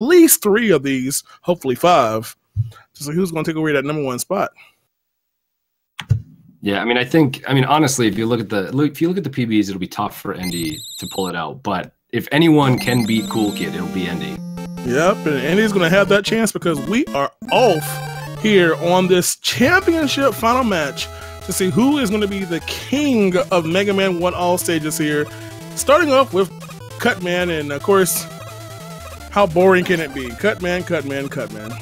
least 3 of these, hopefully 5, to see who's going to take away that #1 spot. Yeah, I mean, honestly, if you look at the PBs, it'll be tough for Endy to pull it out. But if anyone can beat coolkid, it'll be Endy. Yep, and Endy's going to have that chance because we are off here on this championship final match to see who is going to be the king of Mega Man 1 All Stages here. Starting off with Cutman, and of course, how boring can it be? Cutman, Cutman, Cutman.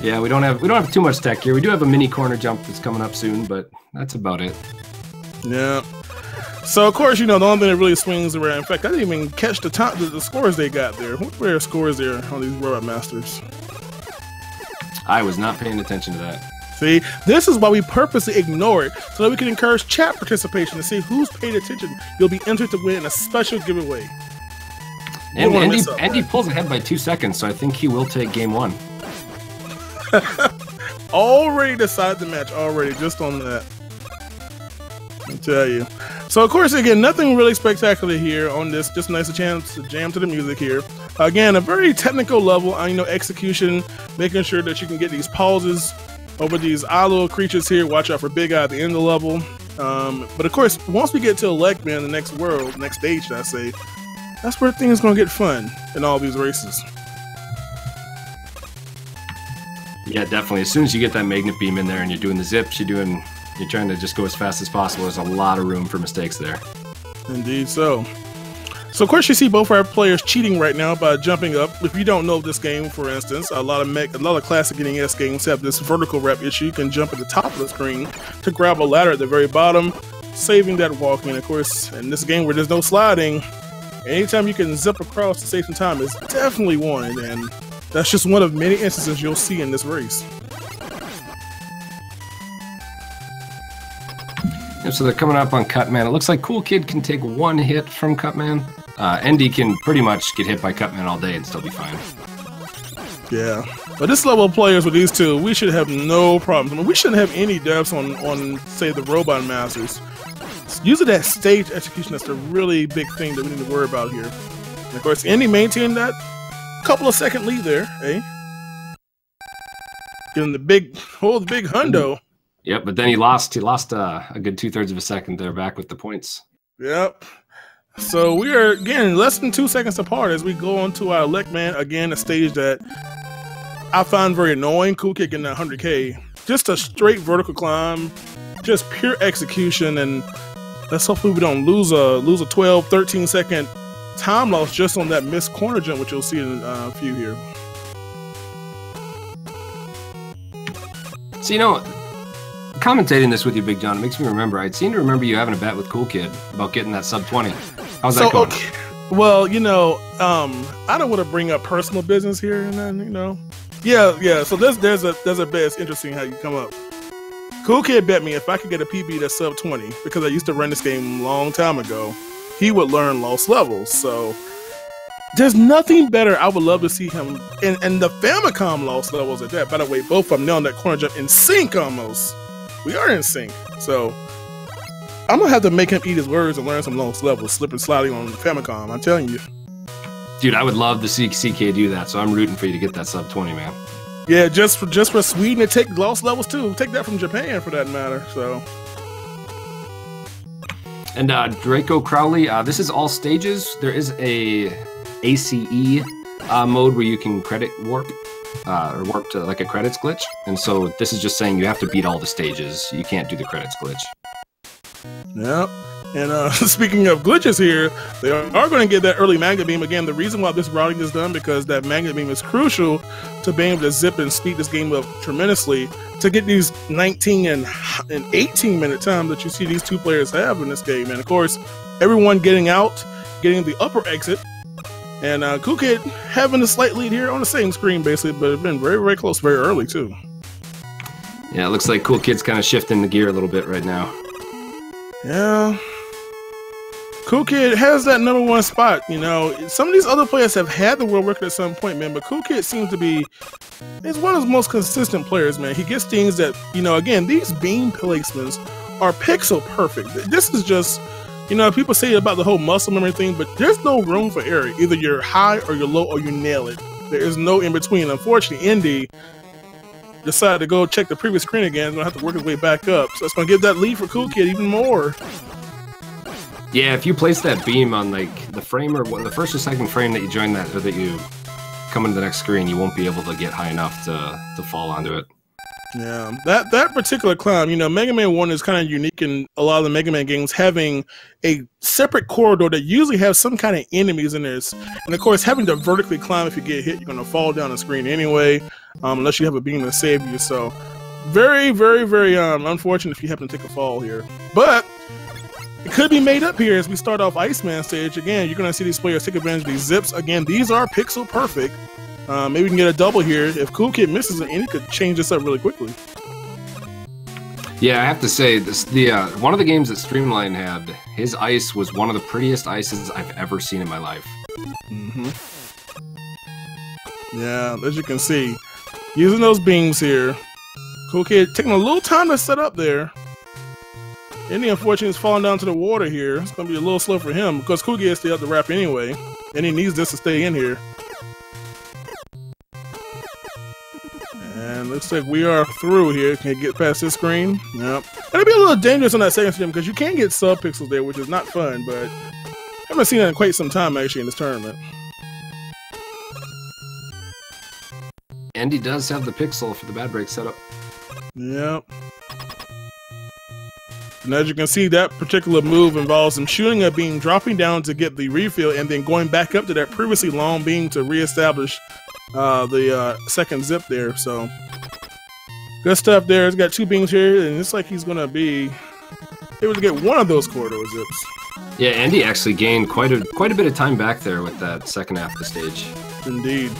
Yeah, we don't have too much tech here. We do have a mini corner jump that's coming up soon, but that's about it. Yeah. So of course, the only thing that really swings around. In fact, I didn't even catch the scores they got there. What were their scores there on these Robot Masters? I was not paying attention to that. See, this is why we purposely ignore it, so that we can encourage chat participation to see who's paid attention. You'll be entered to win a special giveaway. And Endy pulls ahead by 2 seconds, so I think he will take game 1. Already decided the match, already, just on that. I tell you. So, of course, again, nothing really spectacular here on this. Just a nice chance to jam to the music here. Again, a very technical level, execution, making sure that you can get these pauses over these eye little creatures here. Watch out for Big Eye at the end of the level. But, of course, once we get to Electman, the next stage, should I say, that's where things are going to get fun in all these races. Yeah, definitely. As soon as you get that magnet beam in there and you're doing the zips, you're trying to just go as fast as possible. There's a lot of room for mistakes there. Indeed so. So, of course, you see both our players cheating right now by jumping up. If you don't know this game, for instance, a lot of classic NES games have this vertical wrap issue. You can jump at the top of the screen to grab a ladder at the very bottom, saving that walking. Of course, in this game where there's no sliding, anytime you can zip across to save some time is definitely one, and that's just one of many instances you'll see in this race. Yeah, so they're coming up on Cutman. It looks like coolkid can take 1 hit from Cutman. Endy can pretty much get hit by Cutman all day and still be fine. Yeah, but this level of players with these two, we should have no problems. I mean, we shouldn't have any deaths on say, the Robot Masters. Usually that stage execution, that's the really big thing that we need to worry about here. And of course, Endy maintained that couple of second lead there, eh? Getting the big hundo. Yep, but then he lost a good 2/3 of a second there back with the points. Yep. So we are, again, less than 2 seconds apart as we go on to our Electman. Again, a stage that I find very annoying. coolkid getting that 100K. Just a straight vertical climb. Just pure execution, and let's hopefully we don't lose a 12, 13 second time loss just on that missed corner jump, which you'll see in a few here. So, commentating this with you, Big John, it makes me remember, I seem to remember you having a bet with coolkid about getting that sub 20. How's that going? Okay. Well, I don't want to bring up personal business here, and then, yeah. So there's a bet. It's interesting how you come up. coolkid bet me if I could get a PB that's sub 20, because I used to run this game a long time ago, he would learn lost levels. So there's nothing better. I would love to see him and the Famicom lost levels at that. By the way, both of them nailed that corner jump in sync almost. We are in sync. So I'm gonna have to make him eat his words and learn some lost levels, slip and sliding on Famicom. I'm telling you. Dude, I would love to see CK do that, so I'm rooting for you to get that sub 20, man. Yeah, just for Sweden to take lost levels too. Take that from Japan for that matter. So. And Draco Crowley, this is all stages. There is a ACE mode where you can credit warp, or warp to like a credits glitch. And so this is just saying you have to beat all the stages. You can't do the credits glitch. Yep. And speaking of glitches here, they are going to get that early magnet beam. Again, the reason why this routing is done, because that magnet beam is crucial to being able to zip and speed this game up tremendously to get these 19 and 18 minute time that you see these two players have in this game. And of course, everyone getting out, getting the upper exit, and coolkid having a slight lead here on the same screen basically, but it's been very, very close, very early too. Yeah, it looks like coolkid's kind of shifting the gear a little bit right now. Yeah. coolkid has that #1 spot. Some of these other players have had the world record at some point, man, but coolkid seems to be one of the most consistent players, man. He gets things that, again, these beam placements are pixel perfect. This is just You know, people say about the whole muscle memory thing, but there's no room for error. Either you're high or you're low or you nail it. There is no in between. Unfortunately, Endy decided to go check the previous screen again. He's gonna have to work his way back up. So it's gonna give that lead for coolkid even more. Yeah, if you place that beam on like the frame or the first or second frame that you join that, or that you come into the next screen, you won't be able to get high enough to fall onto it. Yeah, that particular climb, you know, Mega Man 1 is kind of unique in a lot of the Mega Man games, having a separate corridor that usually has some kind of enemies in there. And of course, having to vertically climb, if you get hit, you're going to fall down the screen anyway, unless you have a beam to save you. So very, very, very unfortunate if you happen to take a fall here. But it could be made up here as we start off Iceman stage. Again, you're going to see these players take advantage of these zips. Again, these are pixel perfect. Maybe we can get a double here. If coolkid misses it, Endy could change this up really quickly. Yeah, I have to say, this one of the games that Streamline had, his ice was one of the prettiest ices I've ever seen in my life. Yeah, as you can see, using those beams here. Coolkid taking a little time to set up there. Endy, unfortunately, is falling down to the water here. It's going to be a little slow for him because coolkid has to have the wrap anyway, and he needs this to stay in here. And looks like we are through here. Can get past this screen? Yep. It'll be a little dangerous on that second stream because you can get sub-pixels there, which is not fun, but I haven't seen that in quite some time actually in this tournament. Endy does have the pixel for the bad break setup. Yep. And as you can see, that particular move involves him shooting a beam, dropping down to get the refill, and then going back up to that previously long beam to reestablish the second zip there. So good stuff there. He's got two beams here, and it's like he's gonna be able to get one of those corridor zips. Yeah, Endy actually gained quite a bit of time back there with that second half of the stage. Indeed.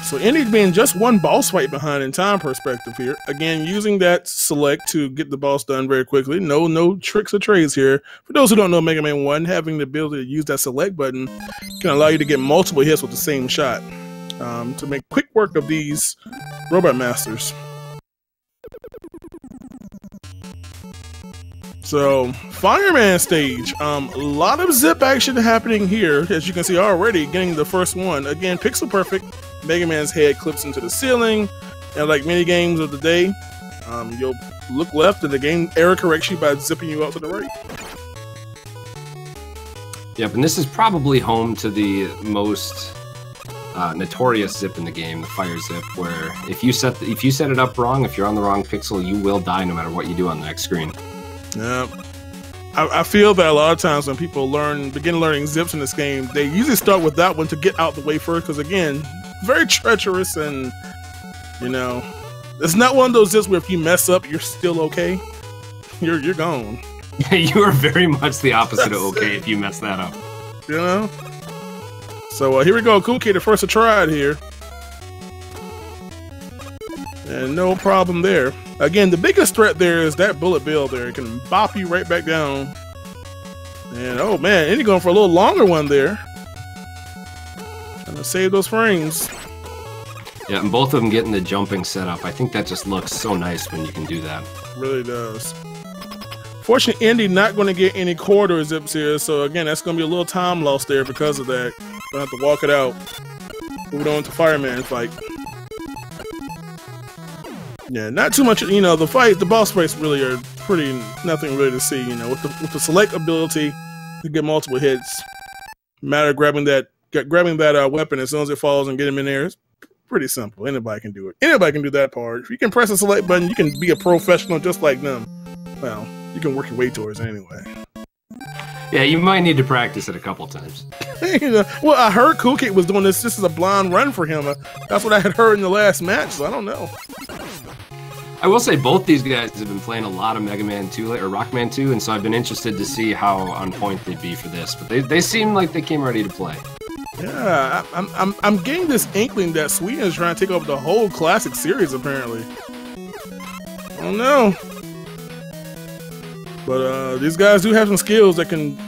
So Endy being just one boss fight behind in time perspective here. Again, using that select to get the boss done very quickly. No tricks or trades here. For those who don't know Mega Man 1, having the ability to use that select button can allow you to get multiple hits with the same shot to make quick work of these Robot Masters. So, Fireman Stage. A lot of zip action happening here, as you can see already, getting the first one. Again, pixel perfect. Mega Man's head clips into the ceiling, and like many games of the day, you'll look left and the game error corrects you by zipping you out to the right. Yep, and this is probably home to the most notorious zip in the game, the fire zip, where if you set it up wrong, if you're on the wrong pixel, you will die no matter what you do on the next screen. Yeah. I feel that a lot of times when people begin learning zips in this game, they usually start with that one to get out the way first, because again, very treacherous, and you know, it's not one of those zips where if you mess up, you're still okay. You're gone. You are very much the opposite of okay if you mess that up. You know? So here we go, coolkid, the first to try it here. And no problem there. Again, the biggest threat there is that bullet bill there. It can bop you right back down. And oh man, Endy going for a little longer one there. Trying to save those frames. Yeah, and both of them getting the jumping setup. I think that just looks so nice when you can do that. Really does. Fortunately, Endy not going to get any corridor zips here, so again, that's going to be a little time lost there because of that. Gonna have to walk it out. Move on to Fireman fight. Yeah, not too much. You know, the boss fights really are pretty nothing really to see. You know, with the select ability to get multiple hits, matter of grabbing that weapon as soon as it falls and get him in there. It's pretty simple. Anybody can do it. Anybody can do that part. If you can press the select button, you can be a professional just like them. Well, you can work your way towards it anyway. Yeah, you might need to practice it a couple times. You know, well, I heard coolkid was doing this. This is a blind run for him. That's what I had heard in the last match, so I don't know. I will say both these guys have been playing a lot of Mega Man 2 or Rockman 2, and so I've been interested to see how on point they'd be for this. But they seem like they came ready to play. Yeah, I'm getting this inkling that Sweden is trying to take over the whole classic series. Apparently, I don't know, but these guys do have some skills that can,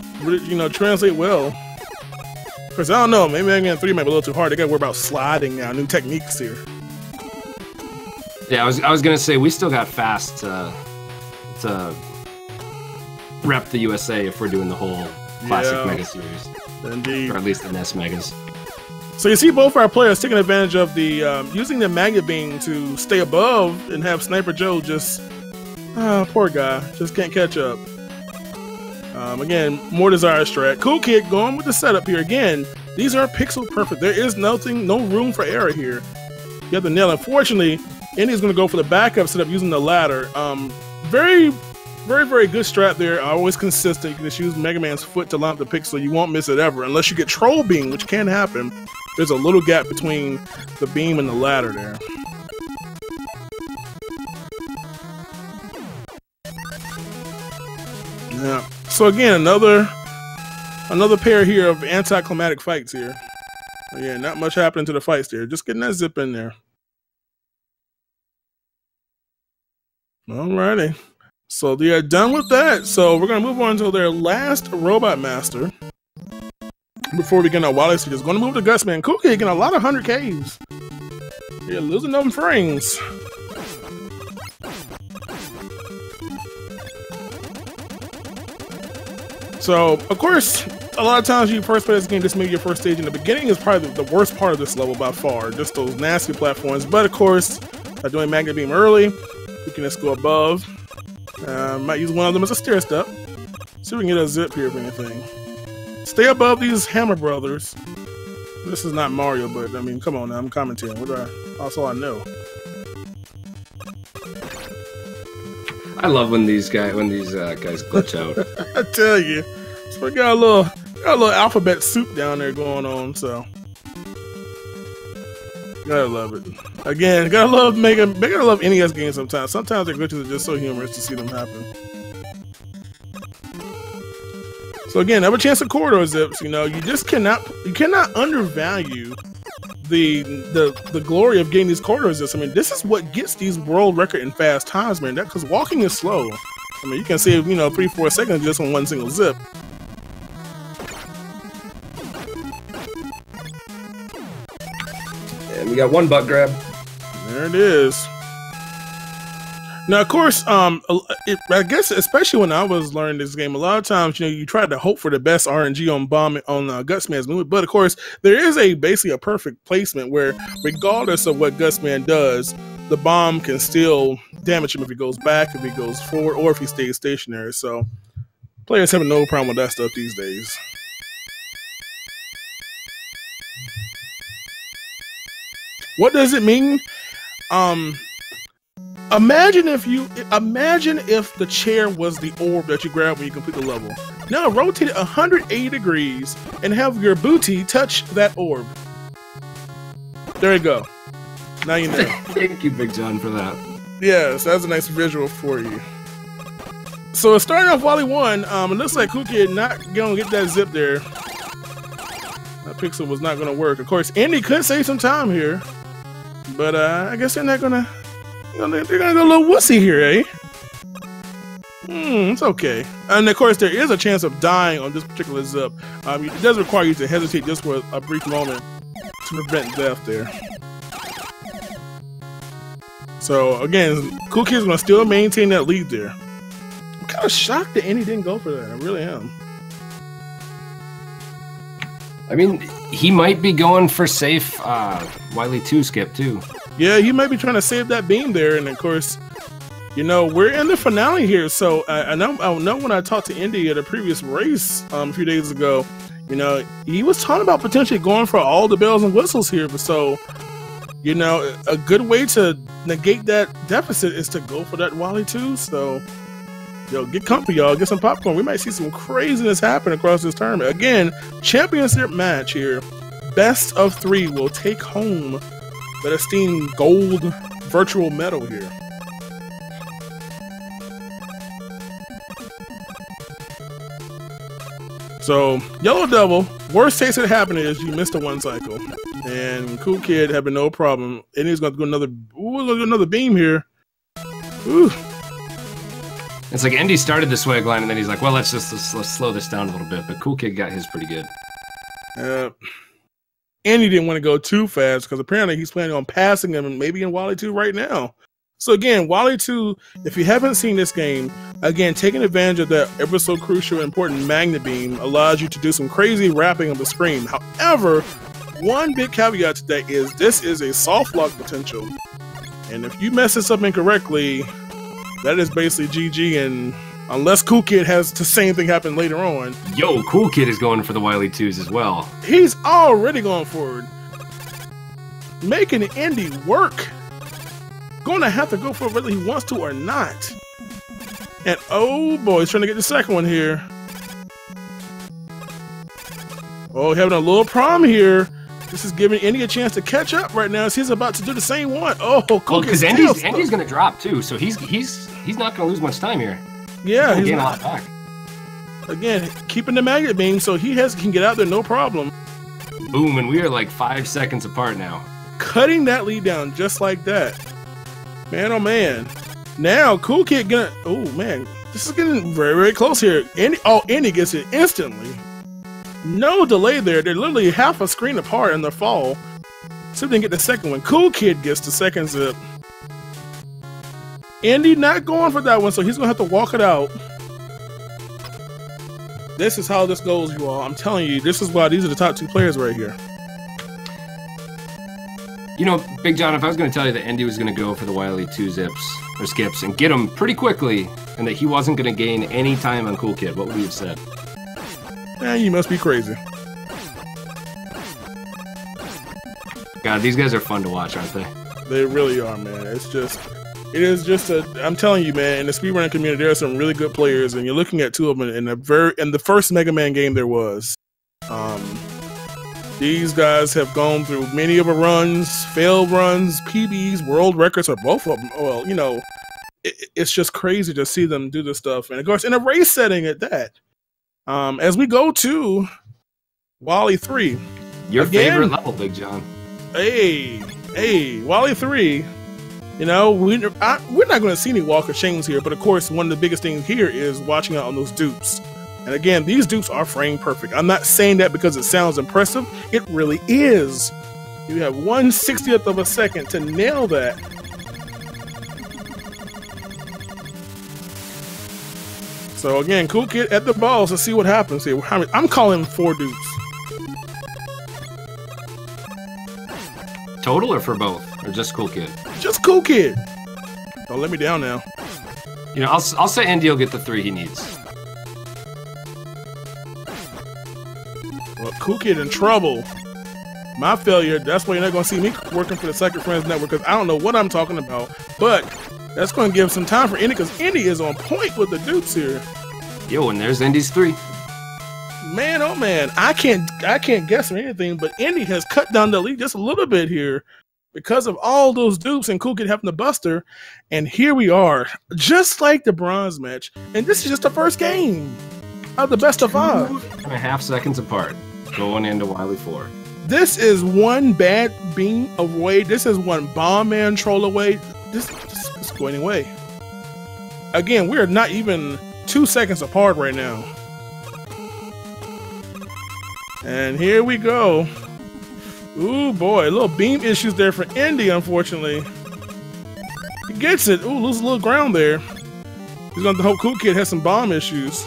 you know, translate well. Because I don't know, maybe Mega Man 3 might be a little too hard. They got to worry about sliding now, new techniques here. Yeah, I was gonna say we still got fast to rep the USA if we're doing the whole classic Mega Series. Indeed. Or at least the NES Megas. So you see both our players taking advantage of the using the magnet beam to stay above and have Sniper Joe just poor guy, just can't catch up. Again, more Desire strat. Cool Kid going with the setup here again. These are pixel perfect. There is no room for error here. You have to nail. Unfortunately, Endy's going to go for the backup setup using the ladder. Very good strat there. Always consistent. You can just use Mega Man's foot to line up the pixel. You won't miss it ever unless you get Troll Beam, which can happen. There's a little gap between the beam and the ladder there. Yeah. So again, another pair here of anticlimactic fights here. Yeah, not much happening to the fights there. Just getting that zip in there. Alrighty. So they are done with that. So we're gonna move on to their last Robot Master. Before we get on Wally Stages, gonna move to Gutsman. Cool Kid getting a lot of 100Ks. Yeah, losing them frames. So, of course, a lot of times you first play this game, just maybe your first stage in the beginning is probably the worst part of this level by far. Just those nasty platforms. But of course, by doing Magnet Beam early, we can just go above. Might use one of them as a stair step. See if we can get a zip here if anything. Stay above these Hammer Brothers. This is not Mario, but I mean, come on now, I'm commentating. That's all I know. I love when these guys glitch out. I tell you, so we got a little alphabet soup down there going on. So gotta love it. Again, gotta love NES games sometimes. Sometimes their glitches are just so humorous to see them happen. So again, have a chance at corridor zips. You know, you cannot undervalue the glory of getting these corridor zips. I mean, this is what gets these world record in fast times, man. That because walking is slow. I mean, you can save 3-4 seconds just on one single zip. And we got one butt grab. There it is. Now, of course, I guess especially when I was learning this game, a lot of times you try to hope for the best RNG on Gutsman's movement, but of course there is basically a perfect placement where, regardless of what Gutsman does, the bomb can still damage him if he goes back, if he goes forward, or if he stays stationary. So players have no problem with that stuff these days. What does it mean? Imagine if the chair was the orb that you grab when you complete the level. Now rotate it 180 degrees and have your booty touch that orb. There you go. Now you know. Thank you, Big John, for that. Yes, that's a nice visual for you. So starting off Wally 1, it looks like Cool Kid not gonna get that zip there. That pixel was not gonna work. Of course, Endy could save some time here, but I guess they're not gonna. They're gonna go a little wussy here, eh? It's okay. And of course, there is a chance of dying on this particular zip. It does require you to hesitate just for a brief moment to prevent death there. So again, Cool Kid's gonna still maintain that lead there. I'm kind of shocked that Endy didn't go for that. I really am. I mean, he might be going for safe Wily 2 skip too. Yeah, he might be trying to save that beam there, and of course, we're in the finale here. So I know when I talked to Endy at a previous race a few days ago, he was talking about potentially going for all the bells and whistles here. But so, a good way to negate that deficit is to go for that Wally 2. So, get comfy, y'all. Get some popcorn. We might see some craziness happen across this tournament. Again, championship match here. Best of 3 will take home that esteemed gold virtual medal here. So, Yellow Devil, worst case that happened is you missed a 1 cycle. And Cool Kid having no problem. And he's going to do another beam here. Ooh. It's like Endy started the swag line, and then he's like, well, let's slow this down a little bit. But Cool Kid got his pretty good. And he didn't want to go too fast because apparently he's planning on passing him and maybe in Wally 2 right now. So again, Wally 2, if you haven't seen this game, again, taking advantage of that ever so crucial important magnet beam allows you to do some crazy wrapping of the screen. However, one big caveat to that is this is a soft lock potential. And if you mess this up incorrectly, that is basically GG, and unless Cool Kid has the same thing happen later on. Yo, Cool Kid is going for the Wily 2s as well. He's already going forward. Making Endy work. Gonna have to go for it whether he wants to or not. And oh boy, he's trying to get the second one here. Oh, having a little problem here. This is giving Endy a chance to catch up right now as he's about to do the same one. Oh, cool. Because Endy's gonna drop too, so he's not gonna lose much time here. Yeah, he's not back. Again, keeping the magnet beam so he can get out there no problem. Boom, and we are like 5 seconds apart now. Cutting that lead down just like that. Man, oh man. Now, Cool Kid gonna... Oh man, this is getting very, very close here. Endy gets it instantly. No delay there. They're literally half a screen apart in the fall. So they didn't get the second one. Cool Kid gets the second zip. Endy not going for that one, so he's gonna have to walk it out. This is how this goes, you all. I'm telling you, this is why these are the top 2 players right here. You know, Big John, if I was going to tell you that Endy was going to go for the Wily 2 zips or skips and get them pretty quickly, and that he wasn't going to gain any time on Cool Kid, what would you have said? You must be crazy. God, these guys are fun to watch, aren't they? They really are, man. It is just I'm telling you, man, in the speedrunning community, there are some really good players, and you're looking at 2 of them in the first Mega Man game there was. These guys have gone through many of the runs, failed runs, PBs, world records, or both of them. Well, you know, it's just crazy to see them do this stuff. And of course, in a race setting at that. As we go to Wally 3. Your favorite level, Big John. Hey, Wally 3. You know, we're not going to see any walk of shames here, but of course, one of the biggest things here is watching out on those dupes. And again, these dupes are frame perfect. I'm not saying that because it sounds impressive. It really is. You have 1/60th of a second to nail that. So again, Cool Kid at the balls. Let's see what happens here. I'm calling 4 dupes. Total or for both? Or just Cool Kid? Just Cool Kid. Don't let me down now. You know, I'll say Endy will get the 3 he needs. Well, Cool Kid in trouble. My failure, that's why you're not going to see me working for the Second Friends Network, because I don't know what I'm talking about. But that's going to give some time for Endy, because Endy is on point with the dupes here. Yo, and there's Endy's 3. Man, oh man, I can't guess on anything, but Endy has cut down the lead just a little bit here because of all those dupes and Cool Kid having the buster. And here we are, just like the bronze match. And this is just the first game of the best of 5. 2.5 seconds apart, going into Wily 4. This is one bad beam away. This is one bomb man troll away. This is going away. Again, we are not even 2 seconds apart right now. And here we go. Ooh boy, little beam issues there for Endy, unfortunately. He gets it. Ooh, loses a little ground there. He's going to hope Cool Kid has some bomb issues.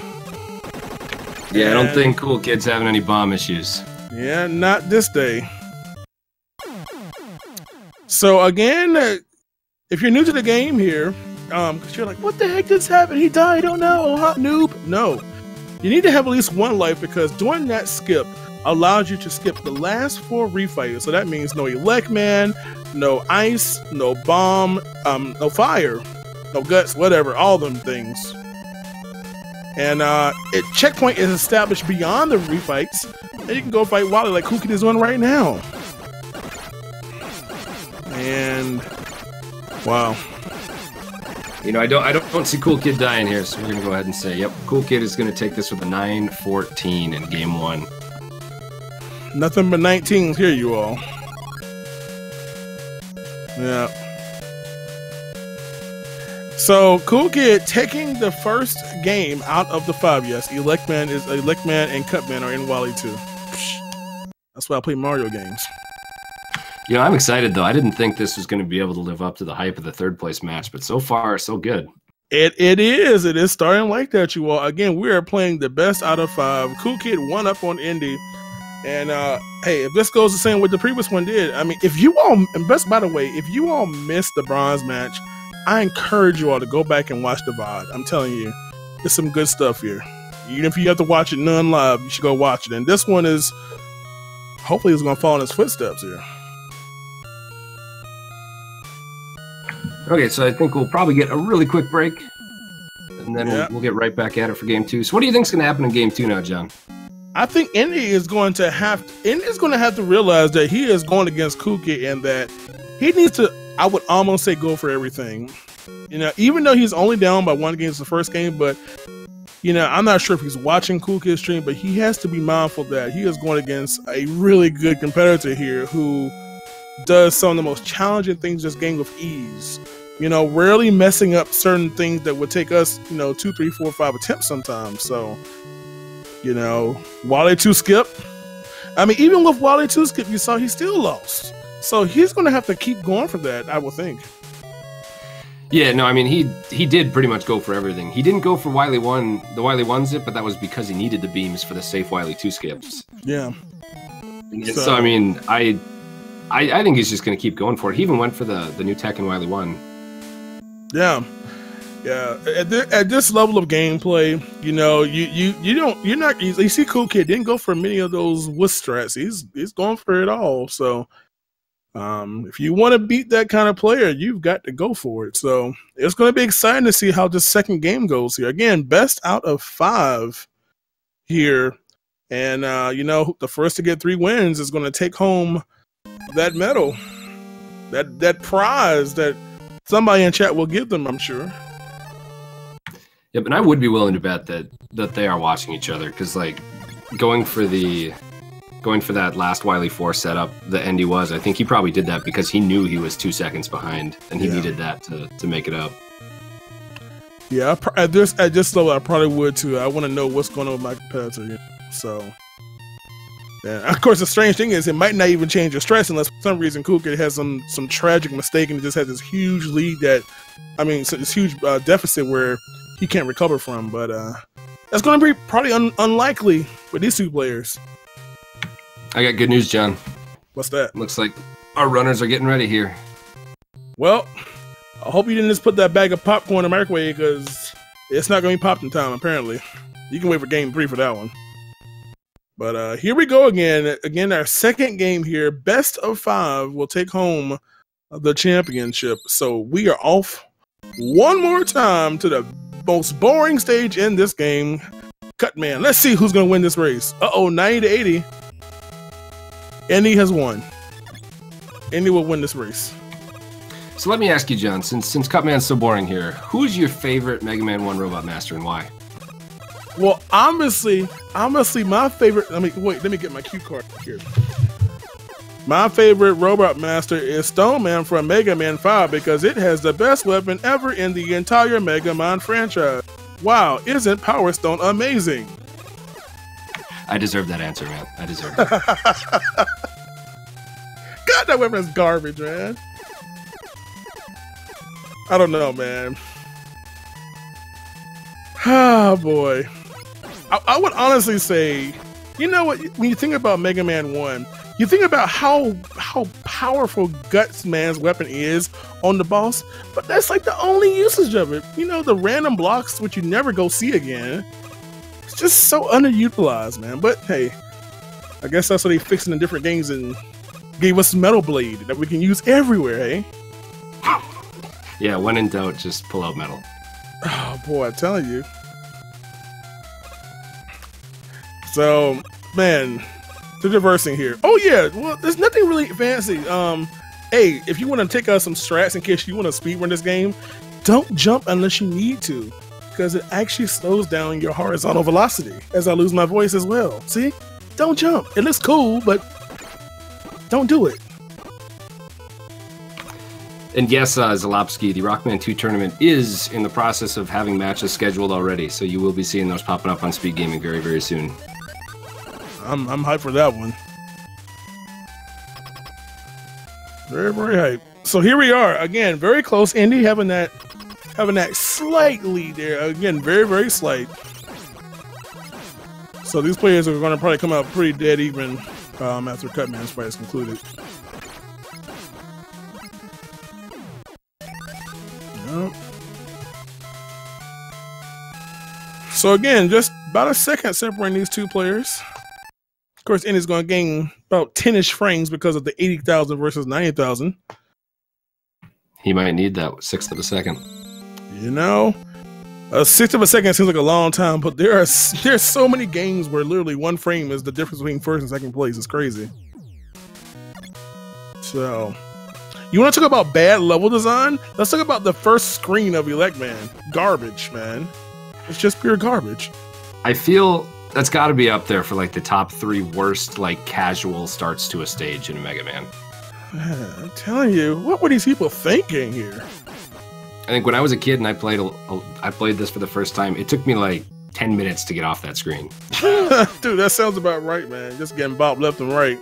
Yeah, I don't think Cool Kid's having any bomb issues. Yeah, not this day. So again, if you're new to the game here, because you're like, what the heck just happened? He died, oh no, hot noob. No, you need to have at least 1 life, because doing that skip allows you to skip the last 4 refighters. So that means no Elect Man, no ice, no bomb, no fire, no guts, whatever, all them things. And checkpoint is established beyond the refights, and you can go fight Wally like Cool Kid is doing right now. And wow. You know, I don't see Cool Kid dying here, so we're gonna go ahead and say, yep, Cool Kid is gonna take this with a 9-14 in game 1. Nothing but 19s here, you all. Yeah. So Cool Kid taking the first game out of the 5. Yes, Elect Man and Cutman are in Wally 2. That's why I play Mario games. You know, I'm excited though. I didn't think this was going to be able to live up to the hype of the third place match, but so far, so good. It is. It is starting like that, you all. Again, we are playing the best out of 5. Cool Kid 1 up on Endy. And hey, if this goes the same way the previous one did, I mean, if you all, and best by the way, if you all missed the bronze match, I encourage you all to go back and watch the VOD. I'm telling you, there's some good stuff here. Even if you have to watch it non-live, you should go watch it. And this one is, hopefully, it's going to follow in his footsteps here. Okay, so I think we'll probably get a really quick break, and then we'll get right back at it for game 2. So what do you think's going to happen in game 2 now, John? I think Endy is going to have to realize that he is going against Kuki and that he needs to, I would almost say, go for everything. You know, even though he's only down by 1 against the first game, but you know, I'm not sure if he's watching Cool Kid's stream, but he has to be mindful that he is going against a really good competitor here who does some of the most challenging things in this game with ease. You know, rarely messing up certain things that would take us, you know, 2, 3, 4, 5 attempts sometimes. So, you know, Wally 2 skip. I mean, even with Wally 2 skip, you saw he still lost. So he's going to have to keep going for that, I would think. Yeah, no, I mean, he did pretty much go for everything. He didn't go for the Wily 1 zip, but that was because he needed the beams for the safe Wily 2 skips. Yeah. So I mean, I think he's just going to keep going for it. He even went for the new tech in Wily 1. Yeah. At this level of gameplay, you know, you see Cool Kid didn't go for many of those wuss strats. He's going for it all. So if you want to beat that kind of player, you've got to go for it. So it's going to be exciting to see how this second game goes here. Again, best out of 5 here. And, you know, the first to get 3 wins is going to take home that medal, that prize that somebody in chat will give them, I'm sure. Yeah, but I would be willing to bet that they are watching each other, because like going for that last Wily 4 setup that Endy was, I think he probably did that because he knew he was 2 seconds behind and he needed that to make it up. Yeah, at this level, I probably would too. I want to know what's going on with my competitor. You know? So, yeah. Of course, the strange thing is it might not even change your stress unless for some reason Cool Kid has some tragic mistake and it just has this huge lead this huge deficit where he can't recover from. But that's going to be probably unlikely with these 2 players. I got good news, John. What's that? Looks like our runners are getting ready here. Well, I hope you didn't just put that bag of popcorn in the microwave because it's not going to be popped in time, apparently. You can wait for game 3 for that one. But here we go again. Again, our second game here. Best of 5 will take home the championship. So we are off one more time to the most boring stage in this game. Cut man. Let's see who's going to win this race. 90 to 80. Endy has won. Endy will win this race. So let me ask you, John, since Cutman's so boring here, who's your favorite Mega Man 1 Robot Master and why? Well, honestly, my favorite. Let me get my cue card here. My favorite Robot Master is Stone Man from Mega Man 5 because it has the best weapon ever in the entire Mega Man franchise. Wow, isn't Power Stone amazing? I deserve that answer, man. I deserve it. God, that weapon is garbage, man. I don't know, man. Oh, boy. I would honestly say, you know what? When you think about Mega Man 1, you think about how powerful Guts Man's weapon is on the boss, but that's like the only usage of it. You know, the random blocks, which you never go see again. It's just so underutilized, man. But hey, I guess that's what they fixed in different games and gave us Metal Blade that we can use everywhere, hey? Yeah, when in doubt, just pull out Metal. Oh boy, I'm telling you. So, man, the reversing here. Oh yeah, well, there's nothing really fancy. Hey, if you want to take out some strats in case you want to speedrun this game, don't jump unless you need to, because it actually slows down your horizontal velocity. As I lose my voice as well. See, don't jump. It looks cool, but don't do it. And yes, Zalopsky, the Rockman 2 tournament is in the process of having matches scheduled already, so you will be seeing those popping up on Speed Gaming very, very soon. I'm hyped for that one. Very, very hype. So here we are again, very close. Endy having that slight lead there. Again, very, very slight. So these players are going to probably come out pretty dead even after Cutman's fight is concluded. Yep. So again, just about a second separating these two players. Of course, Endy's going to gain about 10-ish frames because of the 80,000 versus 90,000. He might need that sixth of a second. You know, a sixth of a second seems like a long time, but there's so many games where literally 1 frame is the difference between first and second place. It's crazy. So, you want to talk about bad level design? Let's talk about the first screen of Elect Man. Garbage, man. It's just pure garbage. I feel that's got to be up there for like the top 3 worst like casual starts to a stage in Mega Man. I'm telling you, what were these people thinking here? I think when I was a kid and I played this for the first time, it took me like 10 minutes to get off that screen. Dude, that sounds about right, man. Just getting bopped left and right.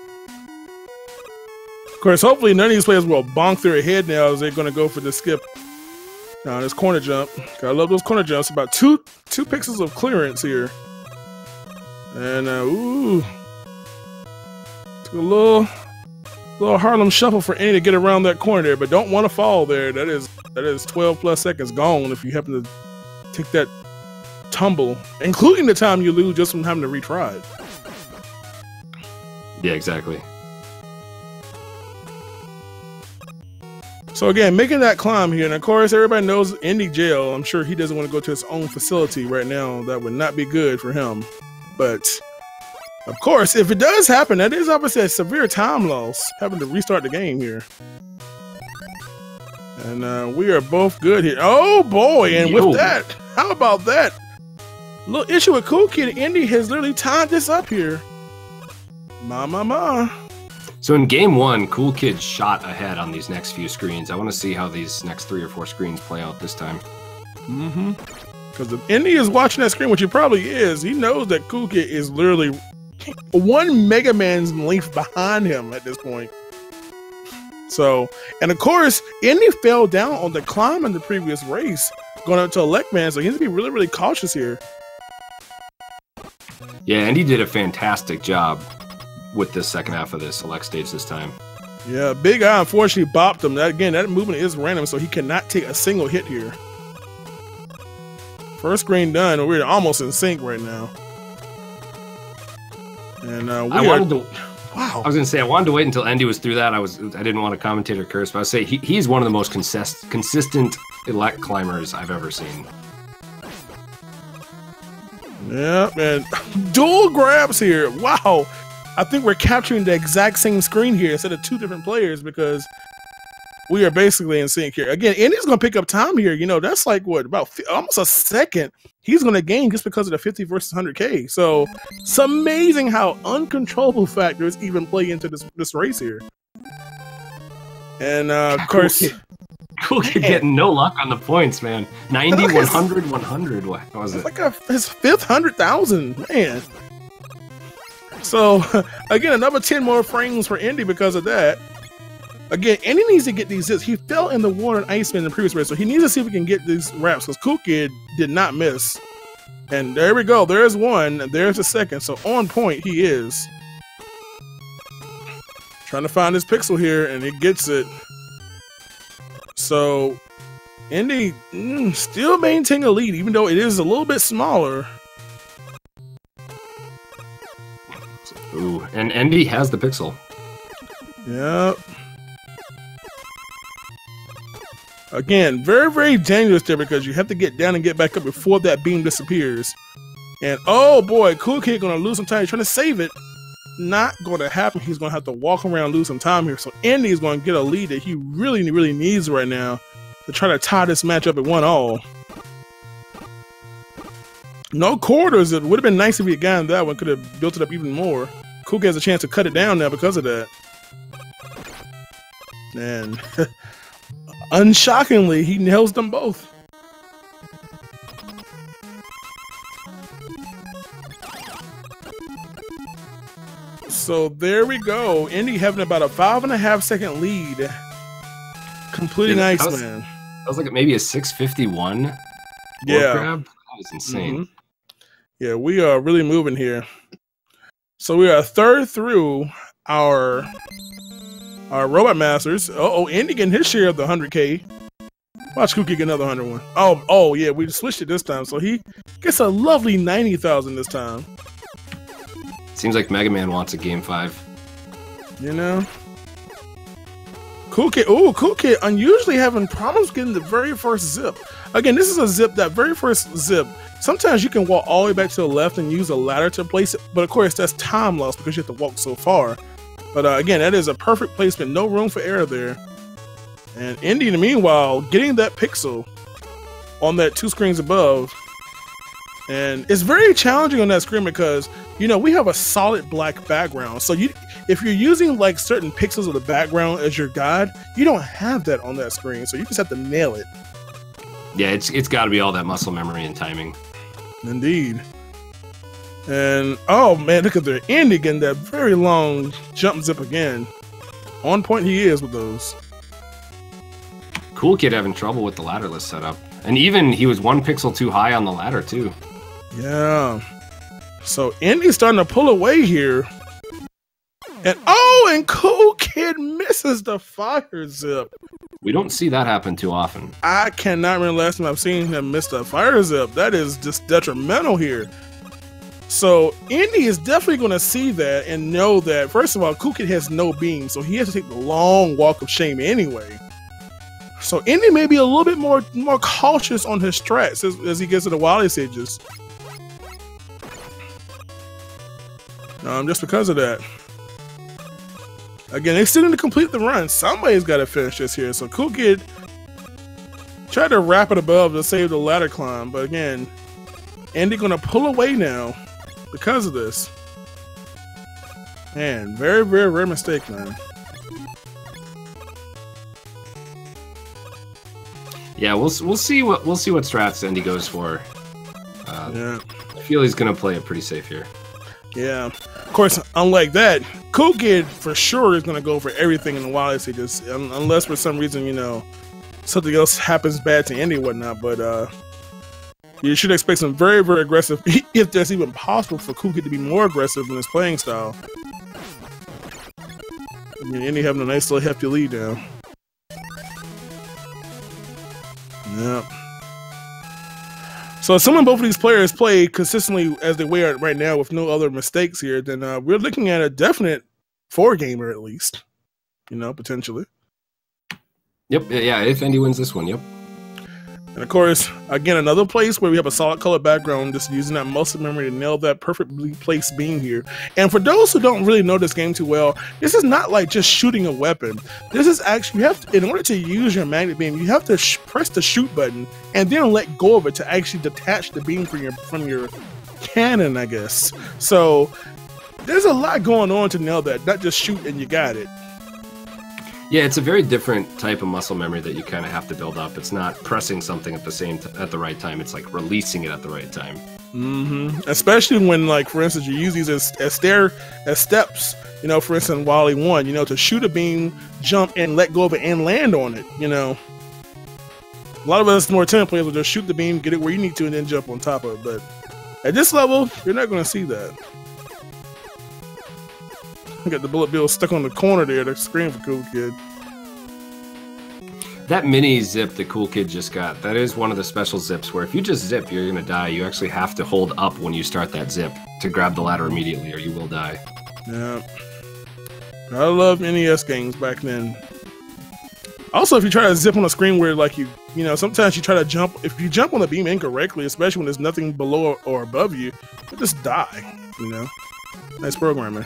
Of course, hopefully none of these players will bonk their head now as they're going to go for the skip. Now, this corner jump. Gotta love those corner jumps. About two pixels of clearance here. And, ooh. Took a little Harlem shuffle for Endy to get around that corner there, but don't want to fall there. That is 12 plus seconds gone if you happen to take that tumble, including the time you lose just from having to retry it. Yeah, exactly. So again, making that climb here, and of course everybody knows Endy jail. I'm sure he doesn't want to go to his own facility right now. That would not be good for him. But of course, if it does happen, that is obviously a severe time loss, having to restart the game here. And we are both good here. Oh boy, and with that, how about that? Little issue with Cool Kid. Endy has literally tied this up here. Ma. So in game 1, Cool Kid shot ahead on these next few screens. I want to see how these next 3 or 4 screens play out this time. Mm-hmm. Because if Endy is watching that screen, which he probably is, he knows that Cool Kid is literally 1 Mega Man's length behind him at this point. So, and of course, Endy fell down on the climb in the previous race, going up to Elect Man, so he needs to be really, really cautious here. Yeah, Endy did a fantastic job with this second half of this Elect stage this time. Yeah, Big Eye unfortunately bopped him. That movement is random, so he cannot take a single hit here. First screen done. We're almost in sync right now. And I was gonna say I wanted to wait until Endy was through that. I didn't want to commentate or curse, but I would say he's one of the most consistent Elect climbers I've ever seen. Yeah, man. Dual grabs here. Wow. I think we're capturing the exact same screen here instead of 2 different players because we are basically in sync here. Again, Endy's going to pick up time here. You know, that's like, what, about almost a second he's going to gain just because of the 50 versus 100K. So it's amazing how uncontrollable factors even play into this race here. And, of course... Cool Kid getting no luck on the points, man. 90, 100, 100. What was it? Like his 5th 100,000, man. So, again, another 10 more frames for Endy because of that. Again, Endy needs to get these hits. He fell in the water in Iceman in the previous race, so he needs to see if we can get these wraps because Cool Kid did not miss. And there we go. There's one. There's the second. So, on point, he is. Trying to find his pixel here, and he gets it. So, Endy still maintaining a lead, even though it is a little bit smaller. Ooh, and Endy has the pixel. Yep. Again, very, very dangerous there because you have to get down and get back up before that beam disappears. And oh boy, Cool Kid gonna lose some time. He's trying to save it. Not gonna happen. He's gonna have to walk around, lose some time here. So Endy is gonna get a lead that he really, really needs right now to try to tie this match up at 1-all. No quarters. It would have been nice if he had gotten that one. Could have built it up even more. Cool Kid has a chance to cut it down now because of that. And unshockingly, he nails them both. So there we go. Endy having about a 5.5-second lead. Completing Iceman. That was like maybe a 651 grab. That was insane. Yeah, we are really moving here. So we are a third through our Robot Masters. Endy getting his share of the 100K. Watch Coolkid get another 101. Oh yeah, we switched it this time, so he gets a lovely 90,000 this time. Seems like Mega Man wants a Game 5. You know? Coolkid unusually having problems getting the very first zip. Again, this is a zip, that very first zip. Sometimes you can walk all the way back to the left and use a ladder to place it, but of course that's time loss because you have to walk so far. But again, that is a perfect placement, no room for error there. And Endy, in the meanwhile, getting that pixel on that 2 screens above. And it's very challenging on that screen because, you know, we have a solid black background. So if you're using like certain pixels of the background as your guide, you don't have that on that screen. So you just have to nail it. Yeah, it's got to be all that muscle memory and timing. Indeed. And oh man, look at there. Endy getting that very long jump zip again. On point he is with those. Coolkid having trouble with the ladderless setup. And even he was 1 pixel too high on the ladder too. Yeah. So Endy's starting to pull away here. And Coolkid misses the fire zip. We don't see that happen too often. I cannot remember the last time I've seen him miss the fire zip. That is just detrimental here. So Endy is definitely going to see that and know that, first of all, Coolkid has no beam, so he has to take the long walk of shame anyway. So Endy may be a little bit more cautious on his strats as he gets to the Wily stages. Just because of that. Again, they still need to complete the run. Somebody's got to finish this here. So Coolkid tried to wrap it above to save the ladder climb, but again, Endy gonna pull away now because of this. Man, very, very rare mistake, man. Yeah, we'll see what strats Endy goes for. Yeah, I feel he's gonna play it pretty safe here. Yeah, of course. Unlike that, Coolkid for sure is gonna go for everything in the Wily stages, unless for some reason, you know, something else happens bad to Endy and whatnot. But you should expect some very, very aggressive, if that's even possible for Coolkid to be more aggressive in his playing style. I mean, Endy having a nice little hefty lead now. Yep. So assuming both of these players play consistently as they are right now with no other mistakes here, then we're looking at a definite 4-gamer at least. You know, potentially. Yep, yeah, if Endy wins this one, yep. And of course, again, another place where we have a solid color background, just using that muscle memory to nail that perfectly placed beam here. And for those who don't really know this game too well, this is not like just shooting a weapon. This is actually, you have to, in order to use your magnet beam, you have to press the shoot button and then let go of it to actually detach the beam from your cannon, I guess. So there's a lot going on to nail that, not just shoot and you got it. Yeah, it's a very different type of muscle memory that you kind of have to build up. It's not pressing something at the right time. It's like releasing it at the right time. Especially when, like, for instance, you use these as steps. You know, for instance, Wily 1. You know, to shoot a beam, jump, and let go of it and land on it. You know, a lot of us more attentive players will just shoot the beam, get it where you need to, and then jump on top of it. But at this level, you're not going to see that. Got the bullet bill stuck on the corner there to scream for Coolkid. That mini zip that Coolkid just got, that is one of the special zips where if you just zip, you're going to die. You actually have to hold up when you start that zip to grab the ladder immediately or you will die. Yeah. I love NES games back then. Also, if you try to zip on a screen where, like, you know, sometimes you try to jump, if you jump on the beam incorrectly, especially when there's nothing below or above you, you'll just die, you know? Nice programming.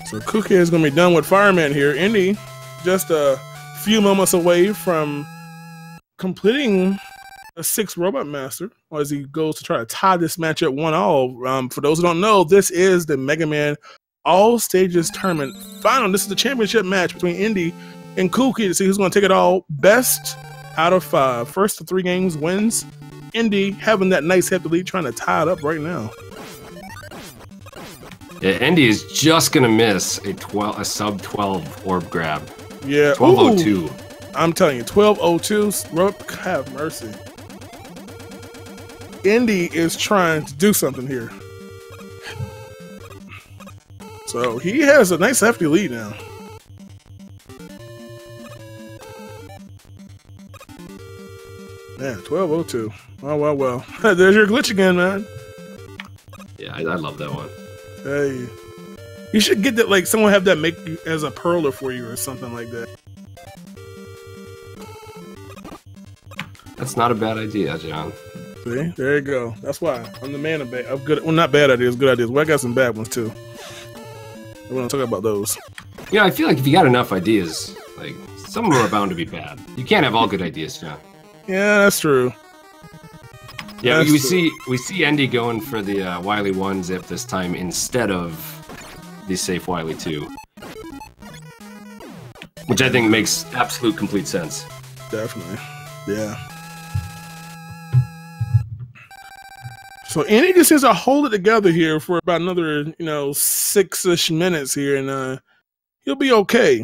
So Coolkid is going to be done with Fireman here. Endy just a few moments away from completing a 6th Robot Master, or as he goes to try to tie this match at 1-all. For those who don't know, this is the Mega Man All Stages Tournament final. This is the championship match between Endy and Coolkid to see who's going to take it all. Best out of 5. First of 3 games wins. Endy having that nice hefty lead, trying to tie it up right now. Yeah, Endy is just gonna miss a sub 12 orb grab. Yeah, 1202. I'm telling you, 1202. Have mercy. Endy is trying to do something here. So he has a nice hefty lead now. Man, 1202. Oh, well. There's your glitch again, man. Yeah, I love that one. Hey. You should get that, like, someone have that make you as a perler for you or something like that. That's not a bad idea, John. See? There you go. That's why. I'm the man of good, well, not bad ideas, good ideas. Well, I got some bad ones, too. I want to talk about those. Yeah, I feel like if you got enough ideas, like, some of them are bound to be bad. You can't have all good ideas, John. Yeah, that's true. Yeah, we see Endy going for the Wily 1 zip this time instead of the safe Wily 2. Which I think makes absolute complete sense. Definitely. Yeah. So Endy just seems to hold it together here for about another, 6-ish minutes here, and he'll be okay.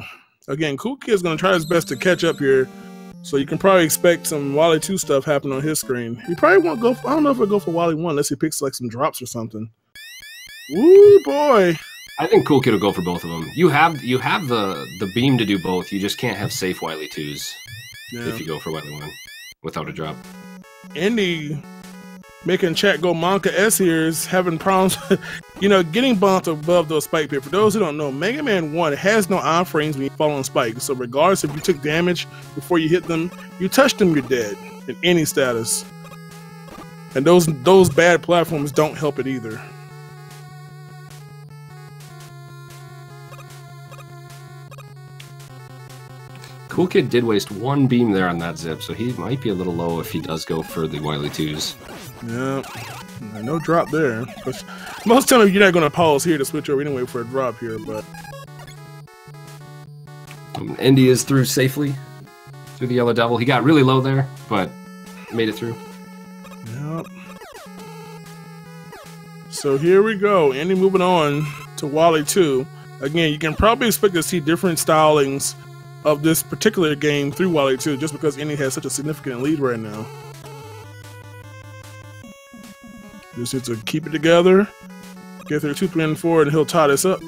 Again, coolkid's going to try his best to catch up here. So you can probably expect some Wily 2 stuff happen on his screen. He probably won't go I don't know if he'll go for Wily 1 unless he picks like some drops or something. Woo boy. I think coolkid will go for both of them. You have the beam to do both. You just can't have safe Wily 2s if you go for Wily 1 without a drop. Endy making chat go Monka S here is having problems, getting bumped above those spike pit. For those who don't know, Mega Man 1 has no iframes when you fall on spikes. So regardless if you took damage before you hit them, you touch them, you're dead in any status. And those bad platforms don't help it either. Coolkid did waste one beam there on that zip, so he might be a little low if he does go for the Wily 2s. Yeah, no drop there. Most times you're not going to pause here to switch over anyway for a drop here, but... Endy is through safely, through the Yellow Devil. He got really low there, but made it through. Yep. So here we go. Endy moving on to Wily 2. Again, you can probably expect to see different stylings of this particular game through Wily 2, just because Endy has such a significant lead right now. Just need to keep it together, get through 2, 3, and 4, and he'll tie this up.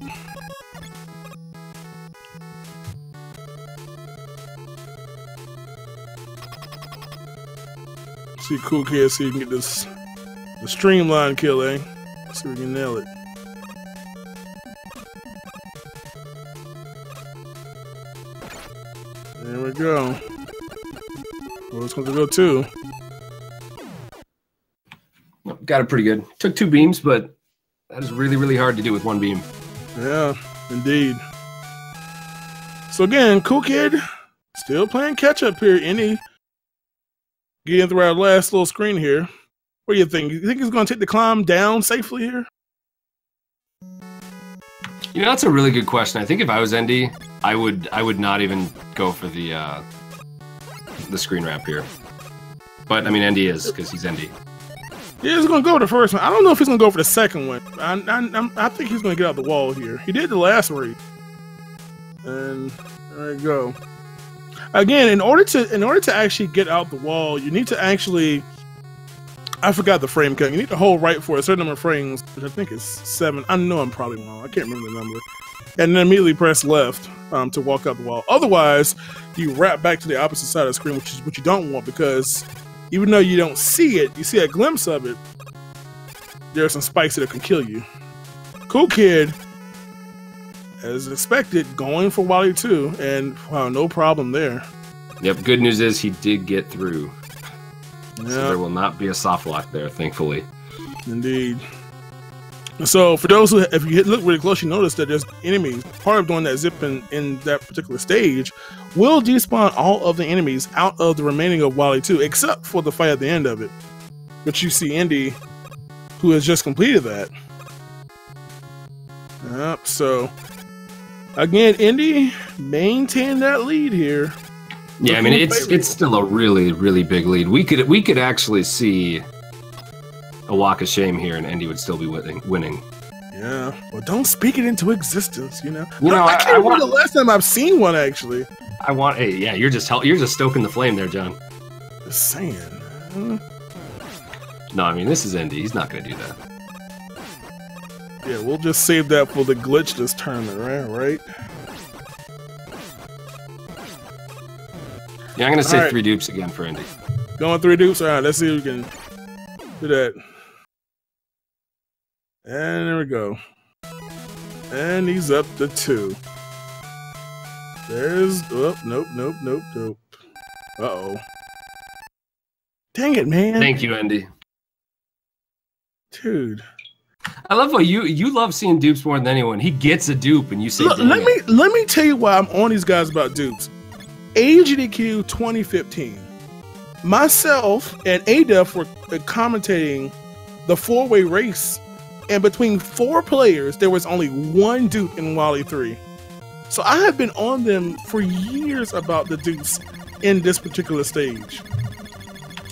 See coolkid, see if we can get the streamline kill, eh? See if we can nail it. There we go. Well, it's going to go 2. Got it pretty good. Took 2 beams, but that is really, really hard to do with 1 beam. Yeah, indeed. So again, coolkid still playing catch up here. Endy getting through our last little screen here. What do you think? You think he's going to take the climb down safely here? That's a really good question. I think if I was Endy, I would not even go for the screen wrap here. But I mean, Endy is, because he's Endy. Yeah, he's going to go for the first one. I don't know if he's going to go for the second one. I think he's going to get out the wall here. He did the last race. And there you go. Again, in order to actually get out the wall, you need to actually... I forgot the frame count. You need to hold right for a certain number of frames, which I think is 7. I know I'm probably wrong. I can't remember the number. And then immediately press left to walk out the wall. Otherwise, you wrap back to the opposite side of the screen, which is what you don't want, because even though you don't see it, you see a glimpse of it, there are some spikes that can kill you. Coolkid, as expected, going for Wily 2, and wow, no problem there. Yep, good news is he did get through. Yeah. So there will not be a soft lock there, thankfully. Indeed. So for those who, if you look really close, you notice that there's enemies. Part of doing that zip in that particular stage will despawn all of the enemies out of the remaining of Wily 2, except for the fight at the end of it. But you see Endy, who has just completed that. Yep, so again, Endy maintained that lead here. Yeah, I mean it's still a really, really big lead. We could actually see a walk of shame here, and Endy would still be winning. Yeah. Well, don't speak it into existence. You know. I can't remember the last time I've seen one actually. Yeah, you're just stoking the flame there, John. Just saying. No, I mean this is Endy. He's not going to do that. Yeah, we'll just save that for the glitchless tournament, right? Yeah, I'm going to say 3 dupes again for Endy. Going 3 dupes? All right, let's see if we can do that. And there we go. And he's up to 2. There's... Oh, nope. Uh-oh. Dang it, man. Thank you, Endy. Dude. I love how you love seeing dupes more than anyone. He gets a dupe and you say, look, let me tell you why I'm on these guys about dupes. AGDQ 2015. Myself and ADEF were commentating the 4-way race, and between 4 players, there was only 1 dupe in Wally 3. So I have been on them for years about the dupes in this particular stage.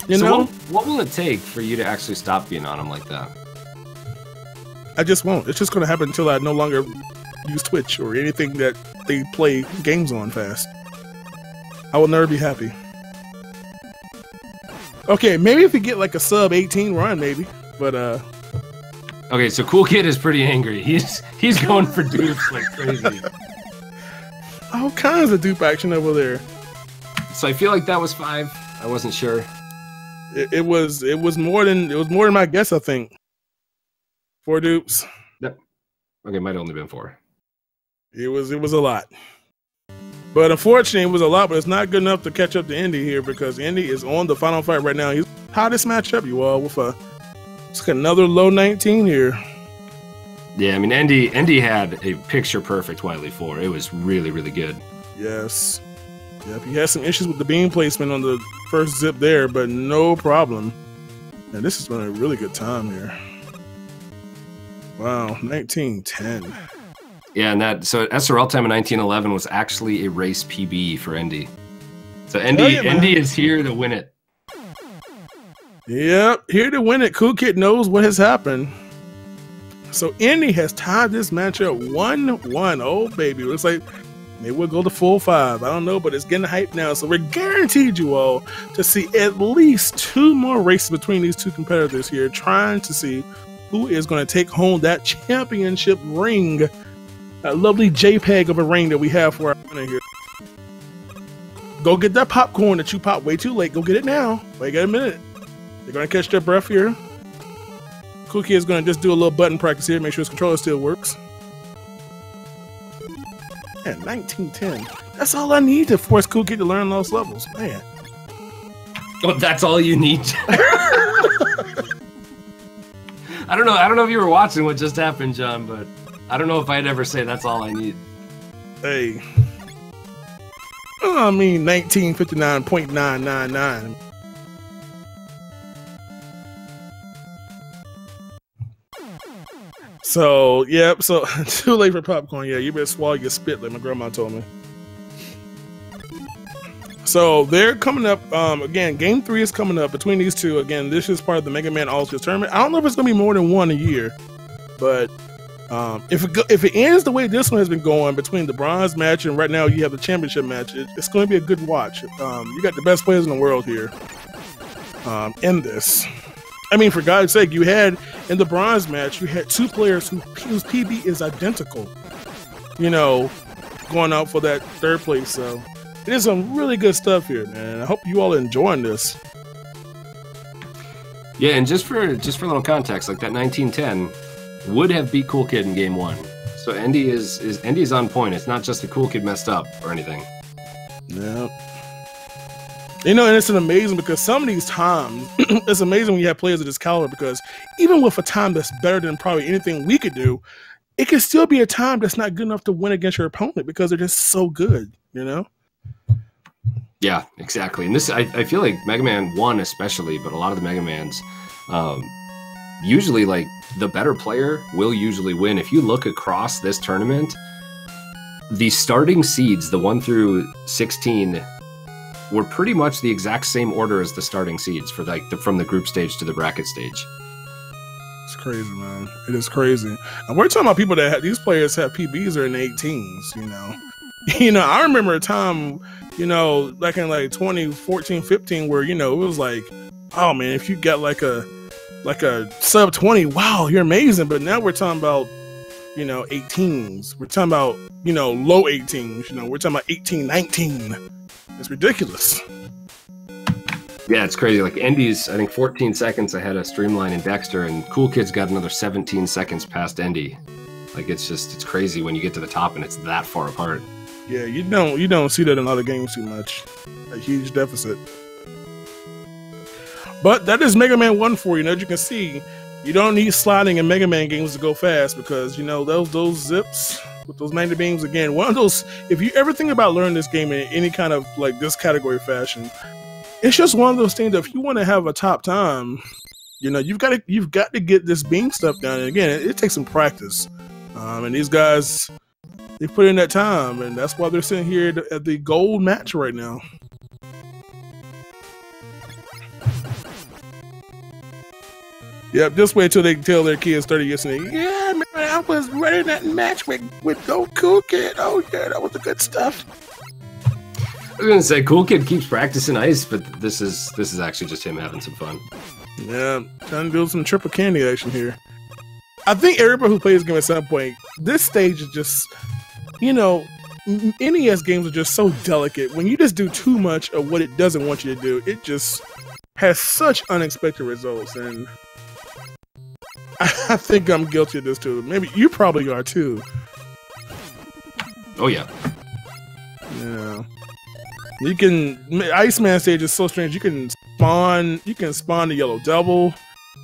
You know? What will it take for you to actually stop being on them like that? I just won't. It's just going to happen until I no longer use Twitch or anything that they play games on fast. I will never be happy. Okay, maybe if we get like a sub 18 run, maybe. But okay, so coolkid is pretty angry. He's going for dupes like crazy. All kinds of dupe action over there. So I feel like that was 5. I wasn't sure. It was more than my guess, I think. 4 dupes. Yep. Okay, might have only been 4. It was a lot. But unfortunately, it was a lot, but it's not good enough to catch up to Endy here because Endy is on the final fight right now. He's hottest matchup, you all, with it's another low 19 here. Yeah, I mean, Endy had a picture-perfect Wily 4. It was really, really good. Yes. Yep, he had some issues with the beam placement on the first zip there, but no problem. And this has been a really good time here. Wow, 1910. Yeah, and so SRL time in 1911 was actually a race PB for Endy. So Endy is here to win it. Yep, here to win it. coolkid knows what has happened. So Endy has tied this matchup 1-1. Oh, baby. Looks like maybe we'll go to full 5. I don't know, but it's getting hyped now. So we're guaranteed, you all, to see at least 2 more races between these 2 competitors here, trying to see who is going to take home that championship ring. That lovely JPEG of a ring that we have for our winner here. Go get that popcorn that you popped way too late. Go get it now. Wait a minute. They're going to catch their breath here. coolkid is going to just do a little button practice here, make sure his controller still works. Man, 1910. That's all I need to force coolkid to learn those levels. Man. Oh, that's all you need. I don't know if you were watching what just happened, John, but I don't know if I'd ever say that's all I need. Hey. I mean, 1959.999. So, yep, so too late for popcorn. Yeah, you better swallow your spit like my grandma told me. So they're coming up, again, game 3 is coming up between these 2. Again, this is part of the MM1 All Stages Tournament. I don't know if it's going to be more than 1 a year, but if it ends the way this one has been going between the bronze match and right now you have the championship match, it's going to be a good watch. You got the best players in the world here in this. I mean, for God's sake, you had in the bronze match, you had 2 players whose PB is identical, you know, going out for that 3rd place. So it is some really good stuff here, man. I hope you all are enjoying this. Yeah, and just for a little context, like that 1910 would have beat coolkid in game 1. So Endy is on point. It's not just the coolkid messed up or anything. Yeah. You know, and it's amazing because some of these times, it's amazing when you have players of this caliber because even with a time that's better than probably anything we could do, it can still be a time that's not good enough to win against your opponent because they're just so good, you know? Yeah, exactly. And this, I feel like Mega Man 1 especially, but a lot of the Mega Mans, usually like the better player will usually win. If you look across this tournament, the starting seeds, the 1 through 16, were pretty much the exact same order as the starting seeds for like from the group stage to the bracket stage. It's crazy, man. It is crazy. And we're talking about people that have, these players have PBs are in the 18s, you know. You know, I remember a time, you know, back in like 2014, 15, where, you know, it was like, oh man, if you got like a sub 20, wow, you're amazing. But now we're talking about, you know, 18s. We're talking about, you know, low 18s. You know, we're talking about 18, 19. It's ridiculous. Yeah, it's crazy. Like Endy's, I think 14 seconds ahead of Streamline and Dexter, and Cool Kid's got another 17 seconds past Endy. Like it's crazy when you get to the top and it's that far apart. Yeah, you don't see that in other games too much. A huge deficit. But that is Mega Man 1 for you. And as you can see, you don't need sliding in Mega Man games to go fast because, you know, those zips with those 90 beams, again, one of those, if you ever think about learning this game in any kind of like this category fashion, it's just one of those things that if you want to have a top time, you know, you've got to get this beam stuff done. And again, it takes some practice. And these guys, they put in that time, and that's why they're sitting here at the gold match right now. Yep, just wait till they tell their kids 30 years and they, yeah, man, I was running that match with Cool Kid. Oh yeah, that was the good stuff. I was gonna say Cool Kid keeps practicing ice, but this is actually just him having some fun. Yeah, trying to do some triple candy action here. I think everybody who plays this game at some point, this stage is just, you know, NES games are just so delicate. When you just do too much of what it doesn't want you to do, it just has such unexpected results. And I think I'm guilty of this too. Maybe you probably are too. Oh yeah. Yeah. You can Iceman stage is so strange. You can spawn the yellow double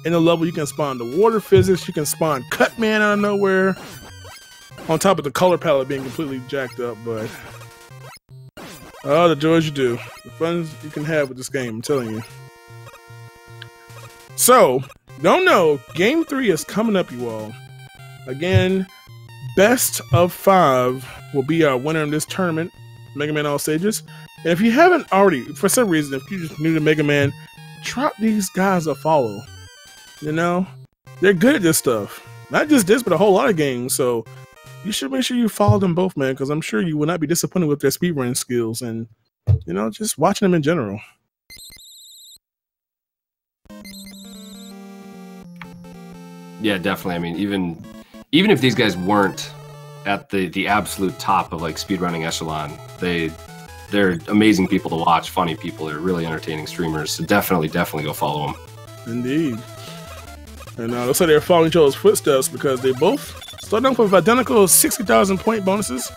in the level. You can spawn the water physics. You can spawn Cutman out of nowhere. On top of the color palette being completely jacked up, but oh, the joys you do, the fun you can have with this game. I'm telling you. So, don't know. Game 3 is coming up, you all. Again, best of 5 will be our winner in this tournament, Mega Man All Stages. And if you haven't already, for some reason, if you're just new to Mega Man, drop these guys a follow. You know, they're good at this stuff. Not just this, but a whole lot of games. So you should make sure you follow them both, man, because I'm sure you will not be disappointed with their speedrun skills and, you know, just watching them in general. Yeah, definitely. I mean, even if these guys weren't at the absolute top of like speedrunning echelon, they're amazing people to watch, funny people. They're really entertaining streamers. So definitely go follow them. Indeed. And looks like they're following each other's footsteps because they both start off with identical 60,000 point bonuses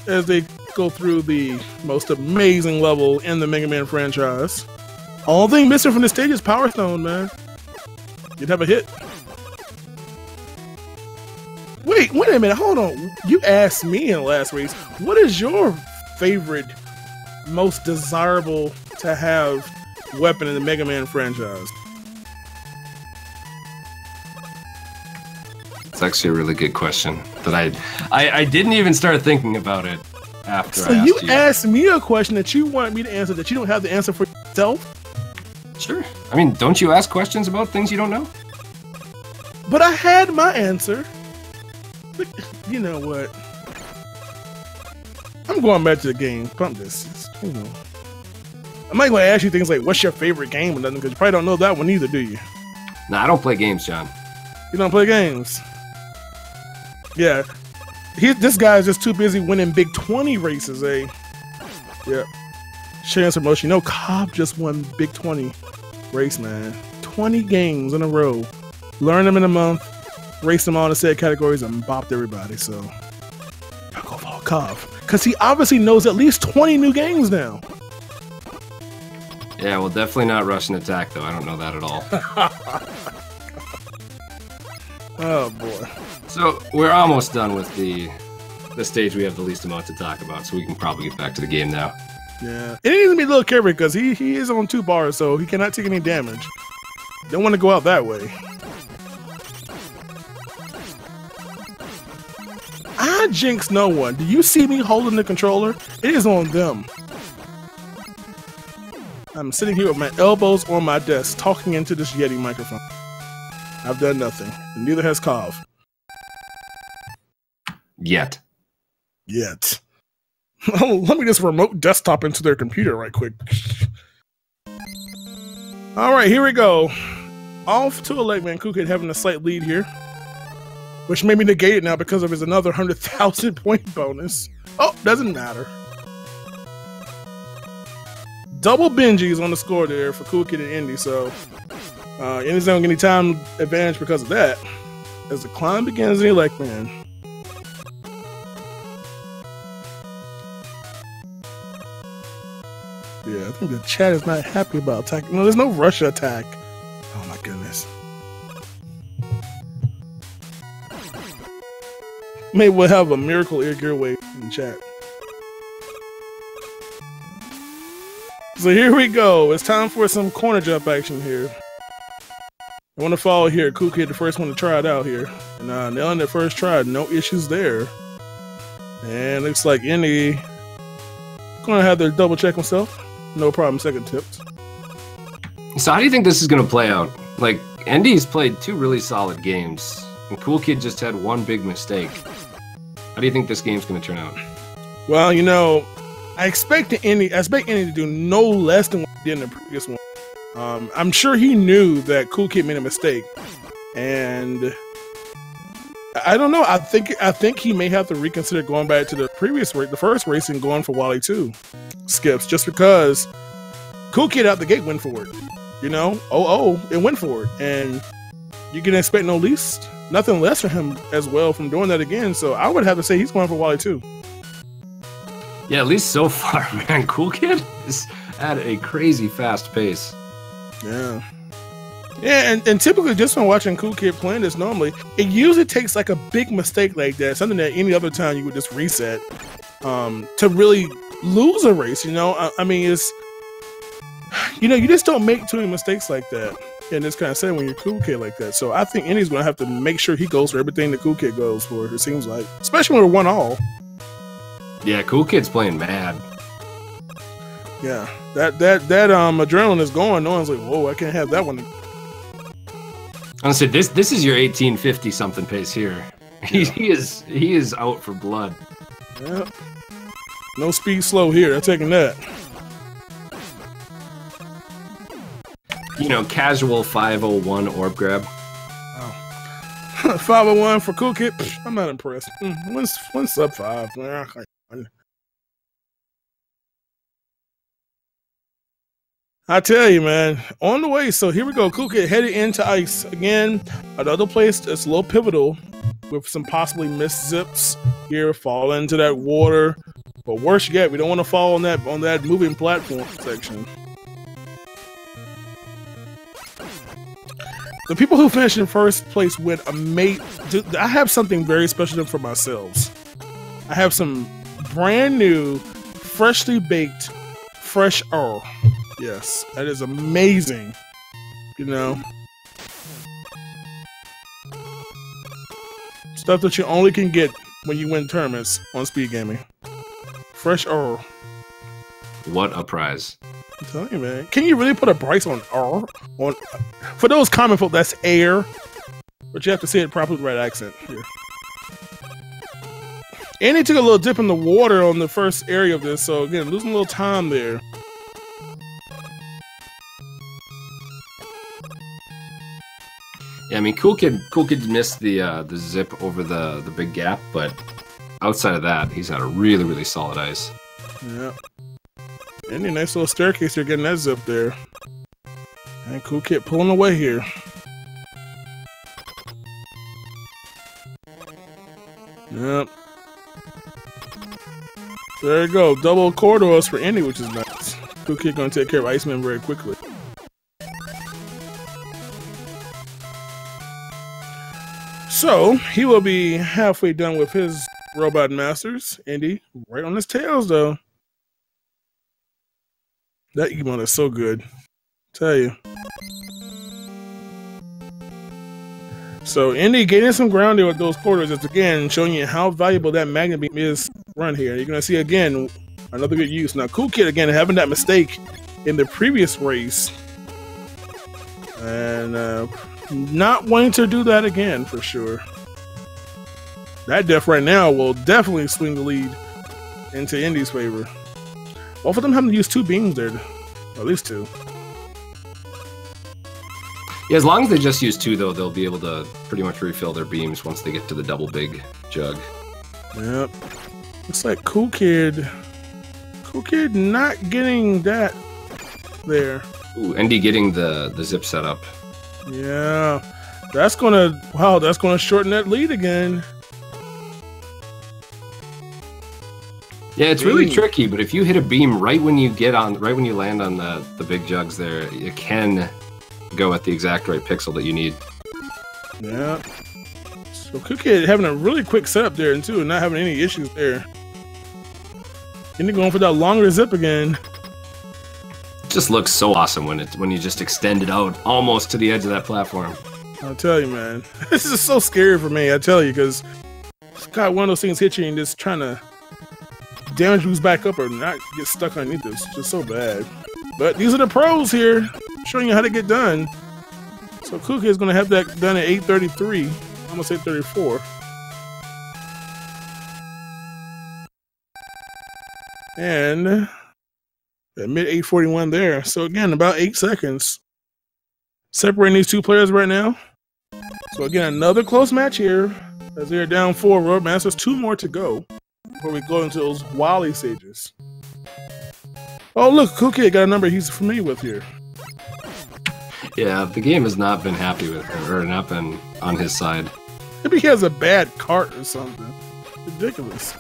as they go through the most amazing level in the Mega Man franchise. All thing missing from the stage is Power Stone, man. You'd have a hit. Wait a minute, hold on. You asked me in the last race, what is your favorite, most desirable to have weapon in the Mega Man franchise? It's actually a really good question that I didn't even start thinking about it after I asked you. So you asked me a question that you want me to answer that you don't have the answer for yourself? Sure. I mean, don't you ask questions about things you don't know? But I had my answer. You know what? I'm going back to the game. Pump this. You know. I'm not going to ask you things like, what's your favorite game or nothing, because you probably don't know that one either, do you? Nah, I don't play games, John. You don't play games? Yeah. This guy's just too busy winning big 20 races, eh? Yeah. Sharing some motion. You know, Cobb just won big 20 race, man. 20 games in a row. Learn them in a month. Raced them all in said categories and bopped everybody, so I'll go follow Cobb. Because he obviously knows at least 20 new games now. Yeah, well, definitely not Russian Attack, though. I don't know that at all. Oh, boy. So, we're almost done with the stage we have the least amount to talk about, so we can probably get back to the game now. Yeah. It needs to be a little careful, because he is on 2 bars, so he cannot take any damage. Don't want to go out that way. I jinx no one. Do you see me holding the controller? It is on them. I'm sitting here with my elbows on my desk, talking into this Yeti microphone. I've done nothing. And neither has Kov. Yet. Let me just remote desktop into their computer right quick. All right, here we go. Off to a leg, man. Coolkid having a slight lead here, which made me negate it now because of his another 100,000 point bonus. Oh, doesn't matter. Double Benjis on the score there for Coolkid and Endy, so Endy's not gonna get any time advantage because of that. As the climb begins, you're like, man. Yeah, I think the chat is not happy about attack. No, there's no Russia attack. Oh my goodness. Maybe we'll have a miracle air gear wave in the chat. So here we go. It's time for some corner jump action here. I want to follow here. Coolkid, the first one to try it out here. And nailing the first try, no issues there. And looks like Endy gonna have to double check himself. No problem, second tips. So how do you think this is gonna play out? Like, Endy's played 2 really solid games, and Coolkid just had 1 big mistake. How do you think this game's gonna turn out? Well, you know, I expect Endy to do no less than what he did in the previous one. I'm sure he knew that Coolkid made a mistake, and I don't know. I think he may have to reconsider going back to the first race, and going for Wally 2 skips, just because Coolkid out the gate went for it. You know, it went for it, and you can expect nothing less from him as well from doing that again. So I would have to say he's going for Wally 2. Yeah, at least so far, man. Coolkid is at a crazy fast pace. Yeah. Yeah, and typically just from watching Coolkid playing this normally, it usually takes like a big mistake like that, something that any other time you would just reset, to really lose a race, you know? I mean, it's, you know, you just don't make too many mistakes like that in this kind of setting when you're Coolkid like that. So I think Endy's going to have to make sure he goes for everything that Coolkid goes for, it seems like. Especially when we're 1-all. Yeah, Coolkid's playing mad. Yeah, that adrenaline is going. No one's like, whoa, I can't have that one. Honestly, this is your 1850 something pace here. Yeah. He is out for blood. Yeah. No speed slow here. I'm taking that. You know, casual 501 orb grab. Oh. 501 for Coolkid. I'm not impressed. One sub 5. I tell you, man, on the way. So here we go. Coolkid headed into ice again. Another place that's a little pivotal with some possibly missed zips here. Fall into that water, but worse yet, we don't want to fall on that moving platform section. The people who finished in first place win a mate. I have something very special for myself. I have some brand new, freshly baked, fresh Earl. Yes, that is amazing. You know, stuff that you only can get when you win tournaments on Speed Gaming. Fresh Earl. What a prize! I'm telling you, man. Can you really put a price on Earl? For those common folk, that's air, but you have to say it properly with the right accent. Here. And he took a little dip in the water on the first area of this, so again, losing a little time there. Yeah, I mean, Coolkid missed the zip over the big gap, but outside of that, he's had a really, really solid ice. Yeah. And a nice little staircase here, getting that zip there. And Coolkid pulling away here. Yep. There you go. Double corridors for Endy, which is nice. Coolkid gonna take care of Iceman very quickly. So, he will be halfway done with his Robot Masters. Endy, right on his tails, though. That emote is so good. Tell you. So, Endy gaining some ground there with those corridors is, again, showing you how valuable that Magnet Beam is run here. You're going to see, again, another good use. Now, Coolkid, again, having that mistake in the previous race. And not wanting to do that again for sure. That death right now will definitely swing the lead into Endy's favor. Both of them having to use 2 beams there, or at least 2. Yeah, as long as they just use 2, though, they'll be able to pretty much refill their beams once they get to the double big jug. Yep. Looks like Coolkid not getting that there. Ooh, Endy getting the zip set up. Yeah, that's gonna shorten that lead again. Yeah, it's really tricky, but if you hit a beam right when you land on the big jugs there, you can go at the exact right pixel that you need. Yeah. So Coolkid having a really quick setup there and too, not having any issues there. Endy going for that longer zip again. It just looks so awesome when you just extend it out almost to the edge of that platform. I'll tell you, man, this is so scary for me. I tell you, because God, one of those things hit you and just trying to damage boost back up or not get stuck underneath this. It's just so bad. But these are the pros here, showing you how to get done. So Coolkid is going to have that done at 8:33, almost 8:34. And at mid 8:41 there. So again, about 8 seconds separating these 2 players right now. So again, another close match here as they're down 4 Roadmasters. 2 more to go before we go into those Wally stages. Oh, look, Coolkid got a number he's familiar with here. Yeah, the game has not been happy with him, or not been on his side. Maybe he has a bad cart or something. Ridiculous.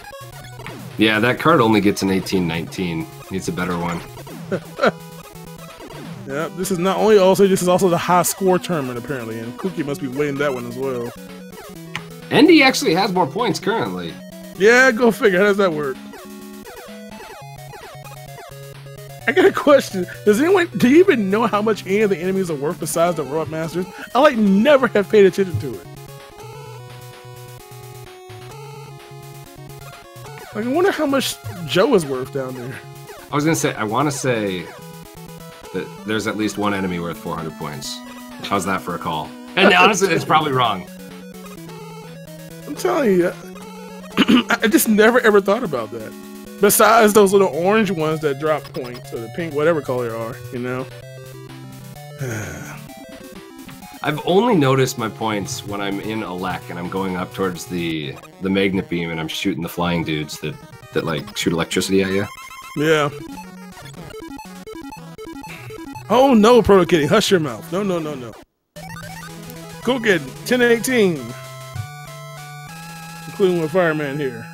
Yeah, that card only gets an 18-19. Needs a better one. Yeah, this is not only also, this is also the high score tournament apparently, and Coolkid must be winning that one as well. Endy actually has more points currently. Yeah, go figure. How does that work? I got a question. Do you even know how much any of the enemies are worth besides the Road Masters? I never have paid attention to it. I wonder how much Joe is worth down there. I was gonna say, I want to say that there's at least one enemy worth 400 points. How's that for a call? And honestly, it's probably wrong. I'm telling you, I just never ever thought about that. Besides those little orange ones that drop points, or the pink, whatever color they are, you know? I've only noticed my points when I'm in Elec and I'm going up towards the magnet beam and I'm shooting the flying dudes that like shoot electricity at you. Yeah. Oh no, Proto Kitty, hush your mouth. No. Coolkid, 10-18. Including with Fireman here.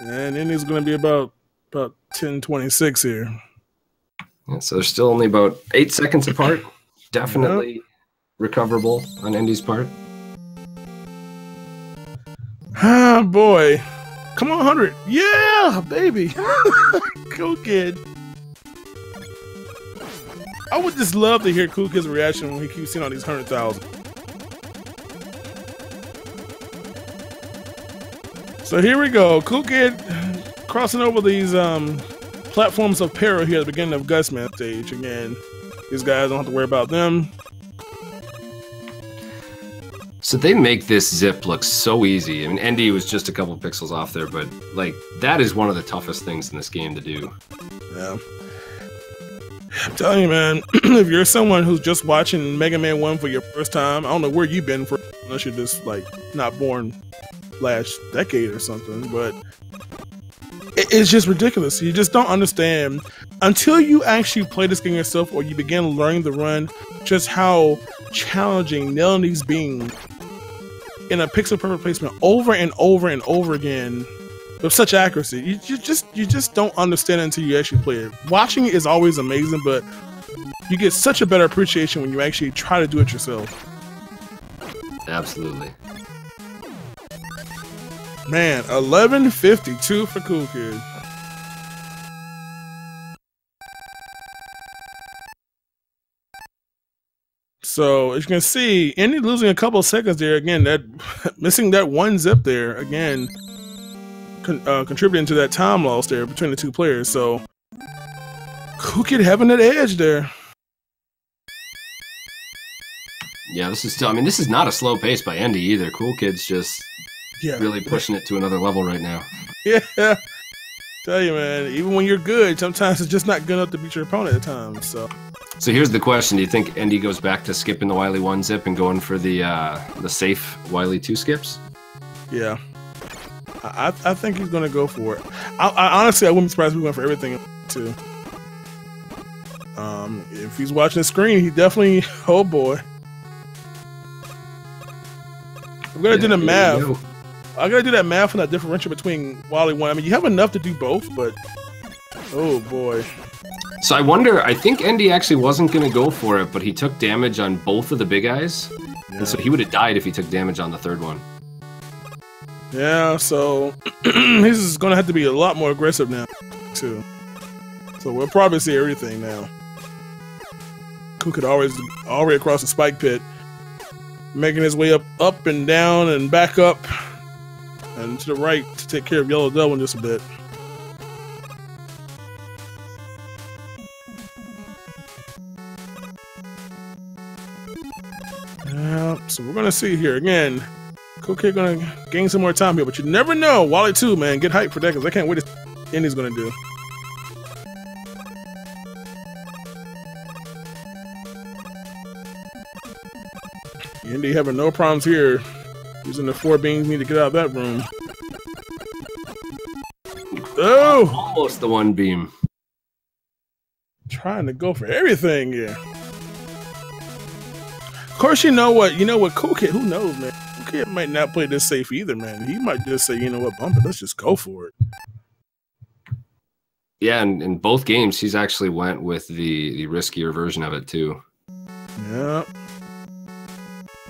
And Endy's going to be about 10-26 here. Yeah, so they're still only about 8 seconds apart. Definitely recoverable on Endy's part. Ah, boy. Come on, 100. Yeah, baby. Coolkid. I would just love to hear Coolkid's reaction when he keeps seeing all these 100,000. So here we go. Coolkid crossing over these platforms of peril here at the beginning of Gusman stage. Again, these guys don't have to worry about them. So they make this zip look so easy. I mean, Endy was just a couple pixels off there, but like that is one of the toughest things in this game to do. Yeah. I'm telling you, man, if you're someone who's just watching Mega Man 1 for your first time, I don't know where you've been for, unless you're just like not born last decade or something, but it's just ridiculous. You just don't understand until you actually play this game yourself or you begin learning the run, just how challenging nailing these beams in a pixel perfect placement over and over and over again with such accuracy. You just don't understand it until you actually play it. Watching it is always amazing, but you get such a better appreciation when you actually try to do it yourself. Absolutely. Man, 11:52 for Coolkid. So as you can see, Endy losing a couple of seconds there again. That missing that one zip there again, contributing to that time loss there between the two players. So Cool Kid having that edge there. Yeah, this is still. I mean, this is not a slow pace by Endy either. Cool Kid's just really pushing it to another level right now. Yeah. Tell you, man, even when you're good, sometimes it's just not good enough to beat your opponent at times. So here's the question: do you think Endy goes back to skipping the Wily 1 zip and going for the safe Wily 2 skips? Yeah, I think he's gonna go for it. I honestly, I wouldn't be surprised if he went for everything too. If he's watching the screen, he definitely. Oh boy, I'm gonna do the math. I gotta do that math on that differential between Wily 1. I mean, you have enough to do both, but oh boy. So I wonder. I think Endy actually wasn't gonna go for it, but he took damage on both of the big eyes, and so he would have died if he took damage on the third one. Yeah, so he's gonna have to be a lot more aggressive now, too. So we'll probably see everything now. Cool Kid already across the spike pit, making his way up and down and back up. And to the right to take care of Yellow Devil in just a bit. Yeah, so we're gonna see here again. Cool Kid gonna gain some more time here, but you never know. Wily 2, man, get hyped for that because I can't wait to see what Endy's gonna do. Endy having no problems here. Using the 4 beams, need to get out of that room. Oh! Almost the 1 beam. Trying to go for everything here. Of course, you know what? Cool Kid, who knows, man? Cool Kid might not play this safe either, man. He might just say, you know what, bump it, let's just go for it. Yeah, and in both games, he's actually went with the riskier version of it, too. Yeah.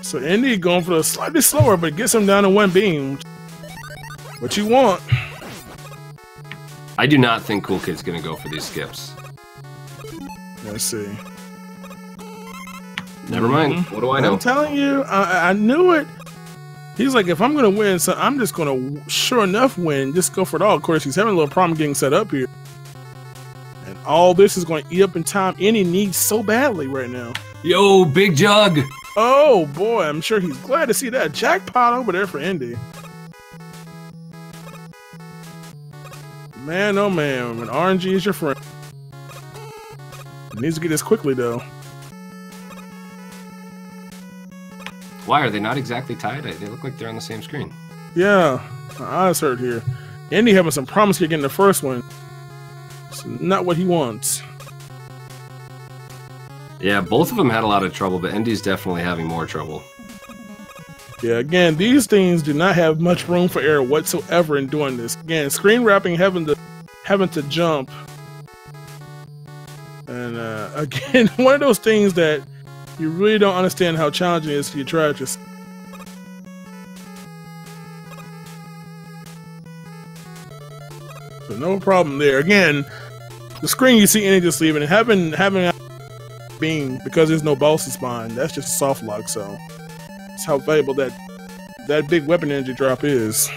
So Endy going for the slightly slower, but it gets him down to 1 beam. What you want. I do not think Cool Kid's going to go for these skips. Let's see. Never mind. What do I know? I'm telling you, I knew it. He's like, if I'm going to win, so I'm just going to, sure enough, win. Just go for it all. Of course, he's having a little problem getting set up here. And all this is going to eat up in time Endy needs so badly right now. Yo, big jug! Oh boy, I'm sure he's glad to see that jackpot over there for Endy. Man, oh man, when RNG is your friend. He needs to get this quickly though. Why are they not exactly tied? They look like they're on the same screen. Yeah, my eyes hurt here. Endy having some problems here getting the first one. It's not what he wants. Yeah, both of them had a lot of trouble, but Endy's definitely having more trouble. Yeah, again, these things do not have much room for error whatsoever in doing this. Again, screen wrapping, having to jump, and again, one of those things that you really don't understand how challenging it is to your tragedies. So no problem there. Again, the screen you see Endy just leaving and having beam because there's no boss spawn. That's just a soft lock. So that's how valuable that big weapon energy drop is.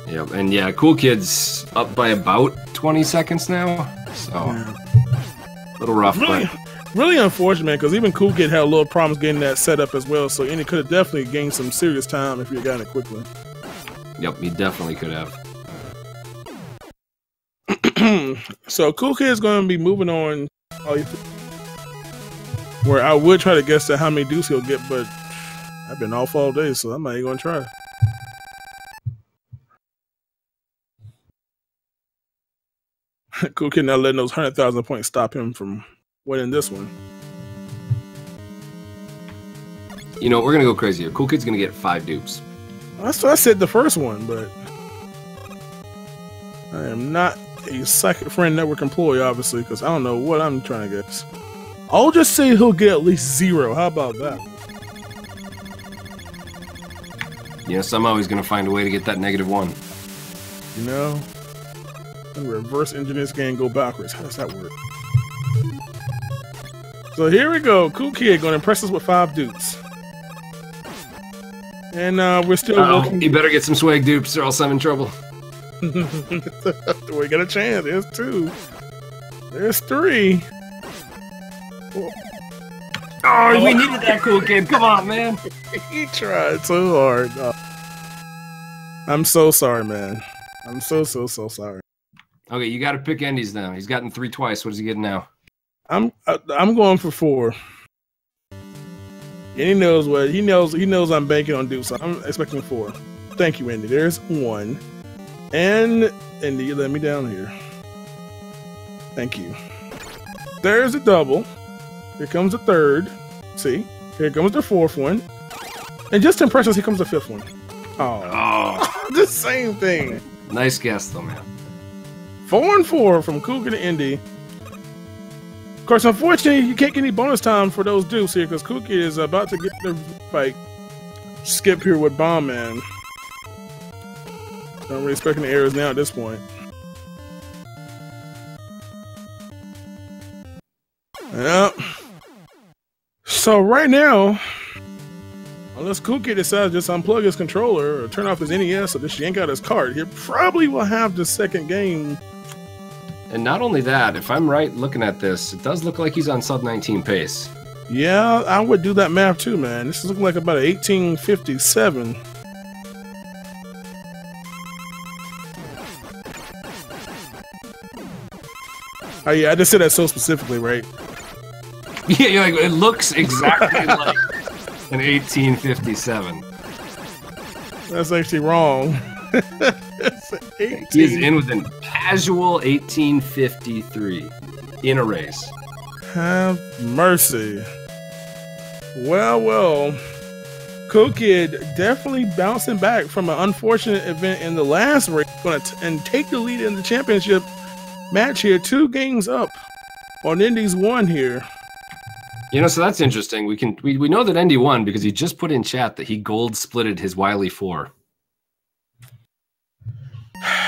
Yep, and yeah, Cool Kid's up by about 20 seconds now. So a little rough, really unfortunate, because even Cool Kid had a little problems getting that set up as well. So Endy could have definitely gained some serious time if he had gotten it quickly. Yep, he definitely could have. So Cool Kid is going to be moving on. Where I would try to guess at how many deuce he'll get, but I've been off all day, so I'm not even going to try. Cool Kid not letting those 100,000 points stop him from winning this one. You know, we're going to go crazy here. Cool Kid's going to get 5 dupes. That's what I said the first one, but I am not a Psychic Friend Network employee, obviously, because I don't know what I'm trying to guess. I'll just say he'll get at least 0. How about that? You know, somehow he's going to find a way to get that -1. You know? And reverse engineer this game, go backwards. How does that work? So here we go. Cool Kid going to impress us with 5 dupes. And we're still working. You better get some swag dupes or else I'm in trouble. We got a chance. There's 2. There's 3. Oh, we needed that cool kid. Come on, man. He tried so hard. I'm so sorry, man. I'm so sorry. Okay, you got to pick Endy's now. He's gotten 3 twice. What is he getting now? I'm going for 4. And he knows what he knows. He knows I'm banking on Duke, so I'm expecting 4. Thank you, Endy. There's 1, and Endy, you let me down here. Thank you. There's a double. Here comes the 3rd. See, here comes the 4th one, and just to impress us, here comes the 5th one. Oh, the same thing. Nice guess, though, man. 4 and 4 from Coolkid to Endy. Of course, unfortunately, you can't get any bonus time for those dupes here because Coolkid is about to get the fight. Skip here with Bomb Man. I'm really expecting the errors now at this point. Yep. So right now, unless Coolkid decides to just unplug his controller or turn off his NES or just yank out his card, he probably will have the second game. And not only that, if I'm right looking at this, it does look like he's on sub-19 pace. Yeah, I would do that math too, man. This is looking like about 1857. Oh yeah, I just said that so specifically, right? Yeah, you're like, it looks exactly like an 1857. That's actually wrong. He is in with a casual 1853 in a race. Have mercy. Well. Coolkid definitely bouncing back from an unfortunate event in the last race and take the lead in the championship match here. 2 games up on Endy's 1 here. You know, so that's interesting. We know that Endy won because he just put in chat that he gold splitted his Wily 4.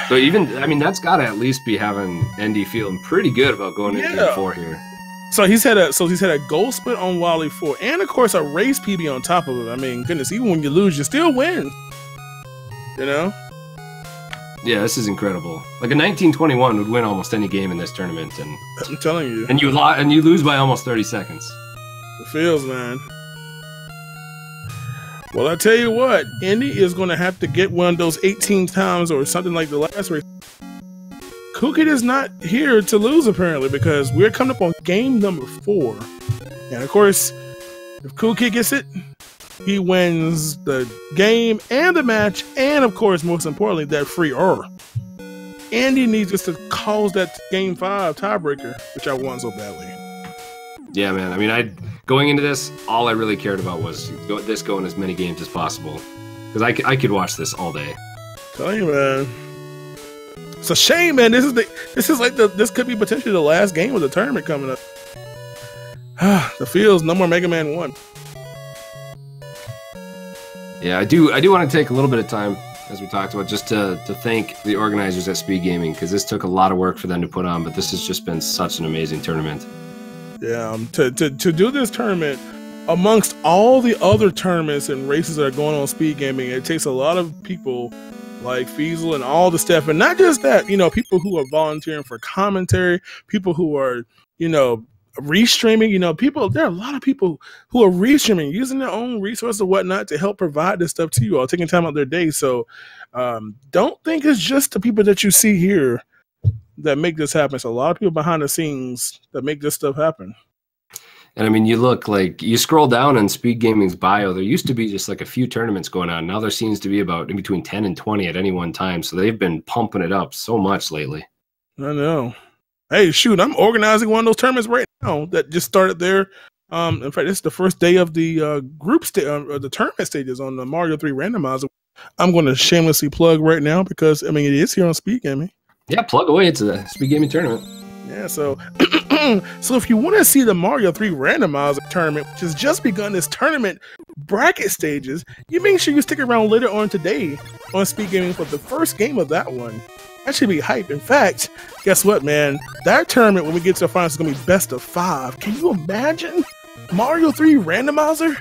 So even, I mean, that's got to at least be having Endy feeling pretty good about going into game 4 here. So he's had a gold split on Wily 4, and of course a race PB on top of it. I mean, goodness, even when you lose, you still win. You know? Yeah, this is incredible. Like a 1921 would win almost any game in this tournament, and I'm telling you, and you lose by almost 30 seconds. It feels, man. Well, I tell you what, Endy is going to have to get one of those 18 times or something like the last race. Coolkid is not here to lose, apparently, because we're coming up on game number 4. And, of course, if Coolkid gets it, he wins the game and the match, and, of course, most importantly, that free R. Endy needs just to cause that game 5 tiebreaker, which I want so badly. Yeah, man. I mean, going into this, all I really cared about was going as many games as possible, because I could watch this all day. Tell you, man. It's a shame, man. This could be potentially the last game of the tournament coming up. The feels no more Mega Man 1. Yeah, I do want to take a little bit of time, as we talked about, just to thank the organizers at Speed Gaming, because this took a lot of work for them to put on, but this has just been such an amazing tournament. Yeah, to do this tournament amongst all the other tournaments and races that are going on Speed Gaming, it takes a lot of people like Feasel and all the stuff, and not just that, you know, people who are volunteering for commentary, people who are, you know, restreaming, you know, there are a lot of people who are restreaming, using their own resources and whatnot to help provide this stuff to you all, taking time out of their day. So don't think it's just the people that you see here that make this happen. It's a lot of people behind the scenes that make this stuff happen. And I mean, you scroll down in Speed Gaming's bio, there used to be just like a few tournaments going on. Now there seems to be about in between 10 and 20 at any one time. So they've been pumping it up so much lately. I know. Hey, shoot, I'm organizing one of those tournaments right now that just started there. In fact, this is the first day of the the tournament stages on the Mario 3 randomizer. I'm going to shamelessly plug right now because, I mean, it is here on Speed Gaming. Yeah, plug away. It's a Speed Gaming tournament. Yeah, so so if you want to see the Mario 3 randomizer tournament, which has just begun this tournament bracket stages, you make sure you stick around later on today on Speed Gaming for the first game of that one. That should be hype. In fact, guess what, man? That tournament, when we get to the finals, is going to be best of 5. Can you imagine? Mario 3 randomizer?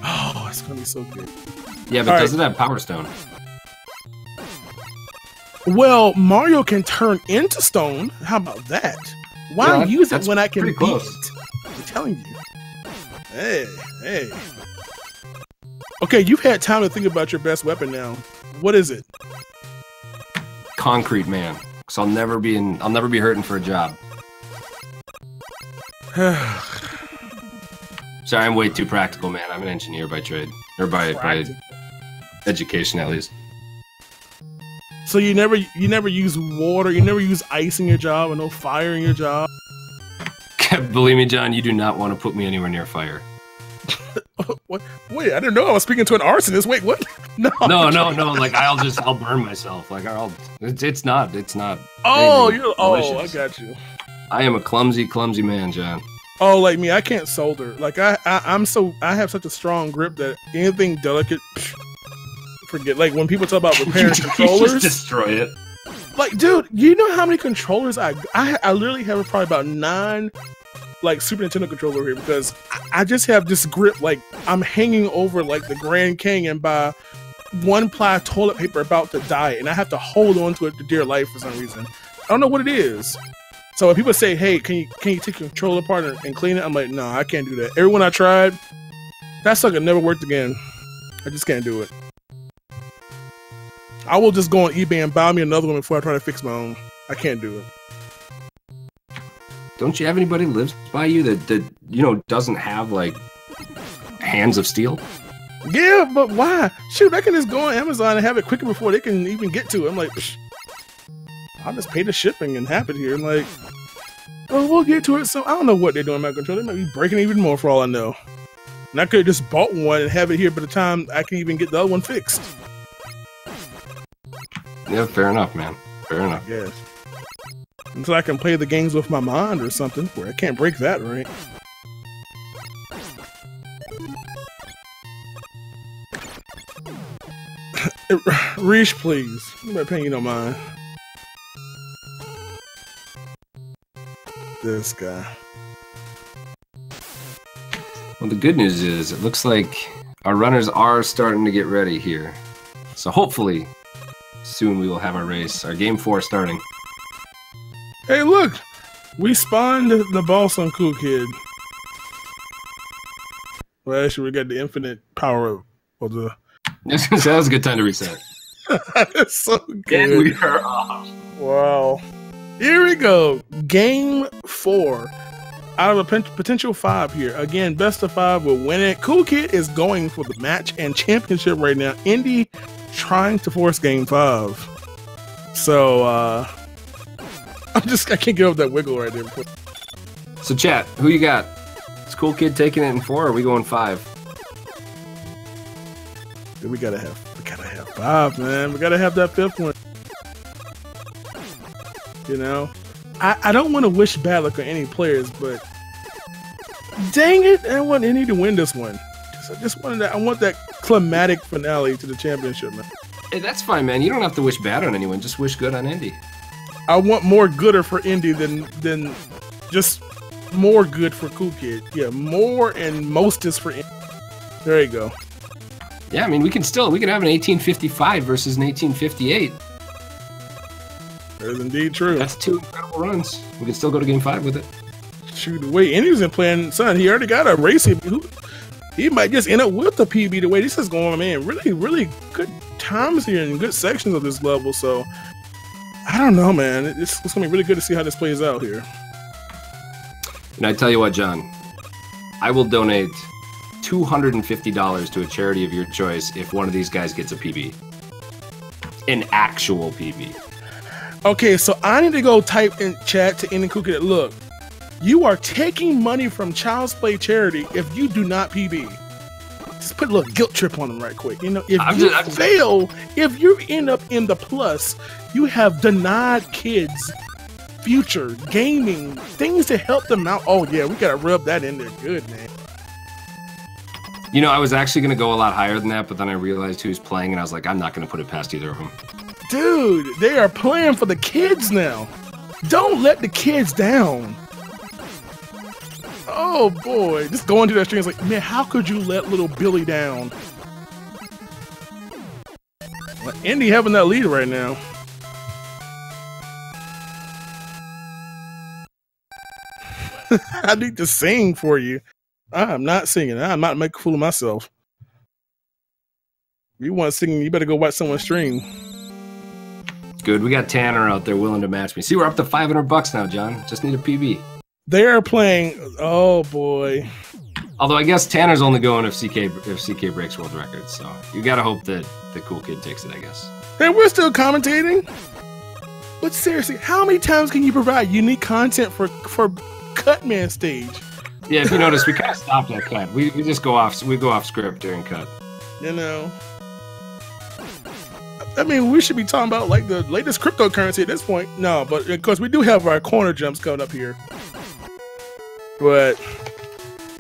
Oh, it's going to be so good. Yeah, but doesn't have Power Stone? Well, Mario can turn into stone. How about that? Why Yeah, use it that's when I can pretty beat close. it? I'm telling you. Hey. Okay, you've had time to think about your best weapon now. What is it? Concrete man. So I'll never be hurting for a job. Sorry, I'm way too practical, man. I'm an engineer by trade. Or by education, at least. So you never use water, you never use ice in your job, or no fire in your job? Believe me, John, you do not want to put me anywhere near fire. What? Wait, I didn't know I was speaking to an arsonist. Wait, what? No. Like I'll burn myself. Like it's not. Oh, I got you. I am a clumsy man, John. Oh, like me, I can't solder. Like I have such a strong grip that anything delicate, forget. Like when people talk about repairing controllers, just destroy it. Like, dude, you know how many controllers I literally have probably about 9 like Super Nintendo controller here because I just have this grip like I'm hanging over like the Grand Canyon by 1-ply toilet paper about to die, and I have to hold on to it to dear life for some reason. I don't know what it is. So when people say, "Hey, can you take your controller apart and clean it?" I'm like, "No, I can't do that." Everyone I tried, that sucker never worked again. I just can't do it. I will just go on eBay and buy me another one before I try to fix my own. I can't do it. Don't you have anybody lives by you that doesn't have like hands of steel? Yeah, but why? Shoot, I can just go on Amazon and have it quicker before they can even get to it. I'm like, psh, I'll just pay the shipping and have it here. I'm like, oh, we'll get to it. So I don't know what they're doing with my controller. They might be breaking even more for all I know. And I could have just bought one and have it here by the time I can even get the other one fixed. Yeah, fair enough, man. Fair enough. Yes. Until I can play the games with my mind or something, where I can't break that, right? Reach, please. I'm not paying you no mind. This guy. Well, the good news is it looks like our runners are starting to get ready here. So hopefully soon we will have our race, our game 4 starting. Hey, look! We spawned the boss on coolkid. Well, actually, we got the infinite power of the... That was a good time to reset. That's so good. And we are off. Wow. Here we go. Game 4. Out of a potential 5 here. Again, best of 5 will win it. Coolkid is going for the match and championship right now. Endy trying to force game 5. So, I can't get over that wiggle right there. So, chat, who you got? Is Coolkid taking it in 4 or are we going 5? We gotta have 5, man. We gotta have that 5th one. You know? I don't want to wish bad luck on any players, but dang it, I want Endy to win this one. I want that climatic finale to the championship, man. Hey, that's fine, man. You don't have to wish bad on anyone. Just wish good on Endy. I want more gooder for Endy than just more good for Coolkid. Yeah, more and most is for Endy. There you go. Yeah, I mean, we can have an 1855 versus an 1858. That is indeed true. That's 2 incredible runs. We can still go to game 5 with it. Shoot, the way Endy wasn't playing, son, he already got a race. He might just end up with the PB the way this is going, man. Really, really good times here and good sections of this level. So, I don't know, man. It's going to be really good to see how this plays out here. And I tell you what, John, I will donate $250 to a charity of your choice if one of these guys gets a PB. An actual PB. Okay, so I need to go type in chat to Endy Coolkid. Look, you are taking money from Child's Play charity if you do not PB. Just put a little guilt trip on them right quick. You know, if you end up in the plus, you have denied kids future gaming things to help them out. Oh yeah, we gotta rub that in there good, man. You know, I was actually gonna go a lot higher than that, but then I realized who's playing, and I was like, I'm not gonna put it past either of them. Dude, they are playing for the kids now. Don't let the kids down. Oh boy, just going to that stream is like, man, how could you let little Billy down? Well, Endy having that lead right now. I need to sing for you. I'm not singing. I'm not making a fool of myself. If you want singing, you better go watch someone stream. Good. We got Tanner out there willing to match me. See, we're up to $500 now, John. Just need a PB. They are playing. Oh boy. Although I guess Tanner's only going if CK breaks world records, so you gotta hope that the cool kid takes it, I guess. Hey, we're still commentating. But seriously, how many times can you provide unique content for Cutman stage? Yeah, if you notice, we kind of stopped at cut. We just go off script during cut. You know. I mean, we should be talking about like the latest cryptocurrency at this point. No, but of course we do have our corner jumps coming up here. But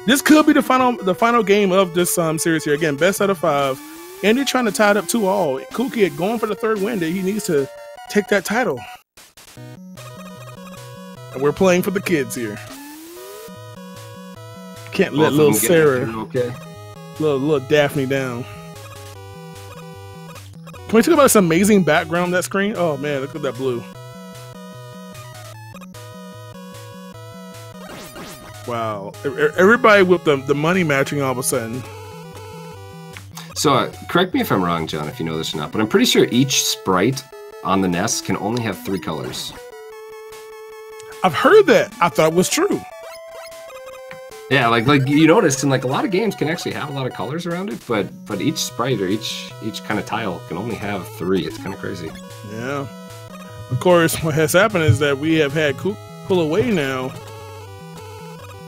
this could be the final game of this series here. Again, best out of 5. Endy trying to tie it up 2-all. Cool Kid going for the 3rd win. He needs to take that title. And we're playing for the kids here. Can't let little Sarah, little Daphne down. Can we talk about this amazing background on that screen? Oh man, look at that blue. Wow. Everybody with the money matching all of a sudden. So, correct me if I'm wrong, John, if you know this or not, but I'm pretty sure each sprite on the NES can only have 3 colors. I've heard that. I thought it was true. Yeah, like you noticed, and like a lot of games can actually have a lot of colors around it, but each sprite or each kind of tile can only have 3. It's kind of crazy. Yeah. Of course, what has happened is that we have had Coop pull away now.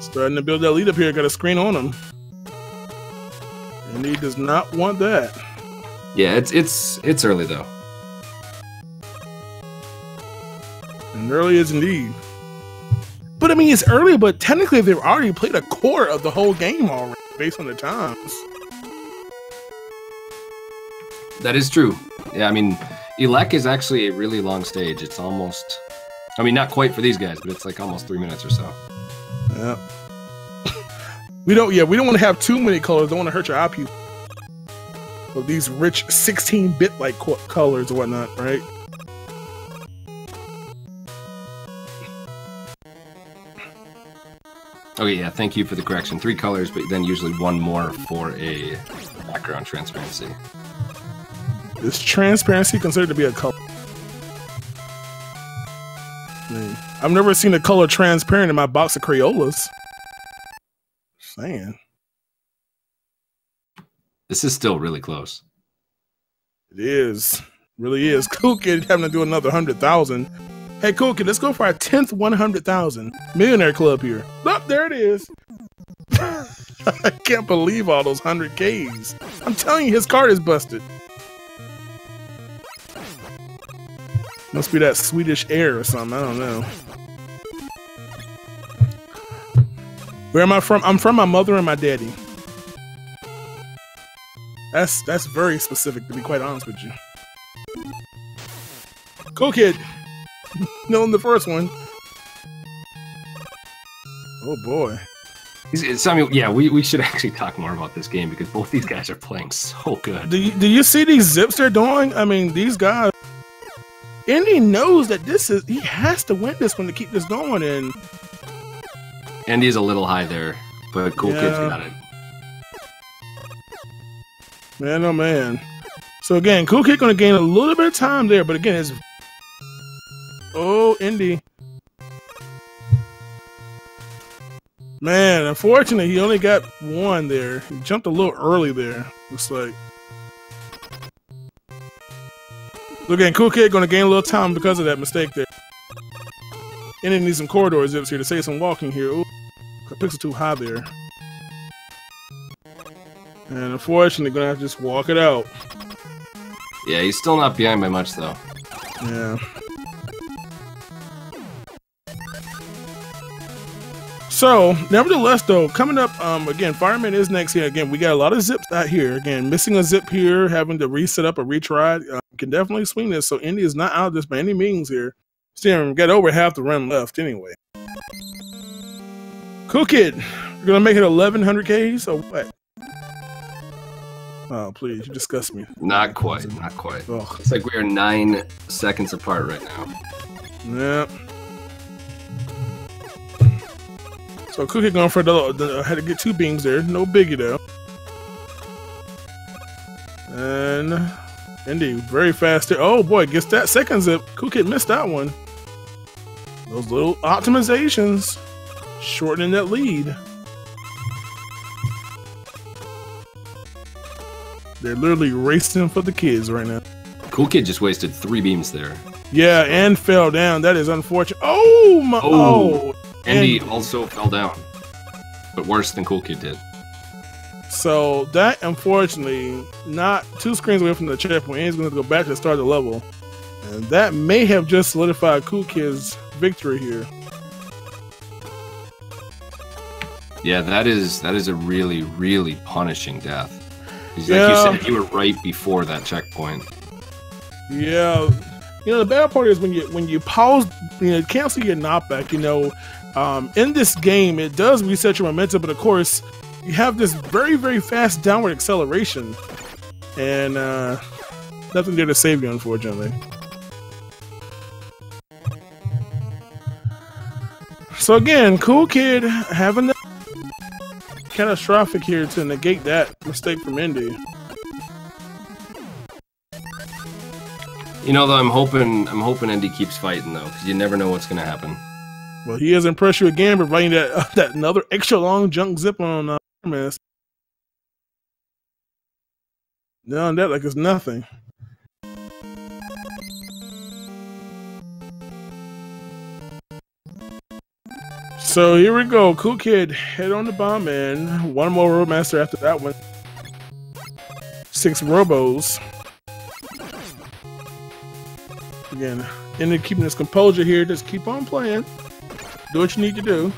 Starting to build that lead up here. Got a screen on him. And he does not want that. Yeah, it's early though. And early is indeed. But I mean, it's early, but technically they've already played a quarter of the whole game already, based on the times. That is true. Yeah, I mean, Elec is actually a really long stage. It's almost, I mean, not quite for these guys, but it's like almost 3 minutes or so. Yeah. We don't want to have too many colors. Don't want to hurt your eye pupil. Of these rich 16-bit like colors or whatnot, right? Okay, yeah, thank you for the correction. 3 colors, but then usually 1 more for a background transparency. Is transparency considered to be a color? I've never seen a color transparent in my box of Crayolas. Saying. This is still really close. It is. Really is. Cool Kid having to do another 100,000. Hey, Cool Kid, let's go for our 10th 100,000. Millionaire club here. Oh, there it is. I can't believe all those 100Ks. I'm telling you, his card is busted. Must be that Swedish air or something. I don't know. Where am I from? I'm from my mother and my daddy. That's very specific, to be quite honest with you. Cool Kid. Knowing the first one. Oh boy. So, I mean, yeah, we should actually talk more about this game because both these guys are playing so good. Do you see these zips they're doing? I mean, these guys. Endy knows that he has to win this one to keep this going, and Endy's a little high there, but Cool Kid's got it. Man, oh man. So again, Cool Kid gonna gain a little bit of time there, but again, it's Endy. Man, unfortunately, he only got 1 there. He jumped a little early there. Looks like. So again, Cool Kid gonna gain a little time because of that mistake there. And it needs some corridor zips here to save some walking here. Ooh, pixel too high there. And unfortunately, gonna have to just walk it out. Yeah, he's still not behind by much though. Yeah. So, nevertheless, though, coming up, again, Fireman is next here. Again, we got a lot of zips out here. Again, missing a zip here, having to reset up a retry. Can definitely swing this. So, Endy is not out of this by any means here. Still, got over half the run left anyway. Cool Kid, you're going to make it 1,100 Ks or what? Oh, please, you disgust me. Not quite, not quite. Ugh. It's like we are 9 seconds apart right now. Yep. So Cool Kid going for had to get 2 beams there. No biggie though. And Endy very fast there. Oh boy, gets that second zip. Cool Kid missed that one. Those little optimizations shortening that lead. They're literally racing for the kids right now. Cool Kid just wasted 3 beams there. Yeah, and fell down. That is unfortunate. Oh my! Oh, Endy also fell down, but worse than Cool Kid did. So that, unfortunately, not 2 screens away from the checkpoint. Endy's going to go back to the start of the level, and that may have just solidified Cool Kid's victory here. Yeah, that is a really, really punishing death. Like you said, you were right before that checkpoint. Yeah. You know, the bad part is when you pause, you cancel your knockback. In this game, it does reset your momentum, but of course, you have this very, very fast downward acceleration, and nothing there to save you, unfortunately. So again, Cool Kid having the catastrophic here to negate that mistake from Endy. Though I'm hoping Endy keeps fighting though, because you never know what's gonna happen. Well, he has impressed you again, providing that another extra long junk zip on Fireman. No, that like it's nothing. So here we go. Cool Kid head on the bomb and 1 more Roadmaster after that one. 6 Robos. Again, Endy keeping his composure here. Just keep on playing. Do what you need to do.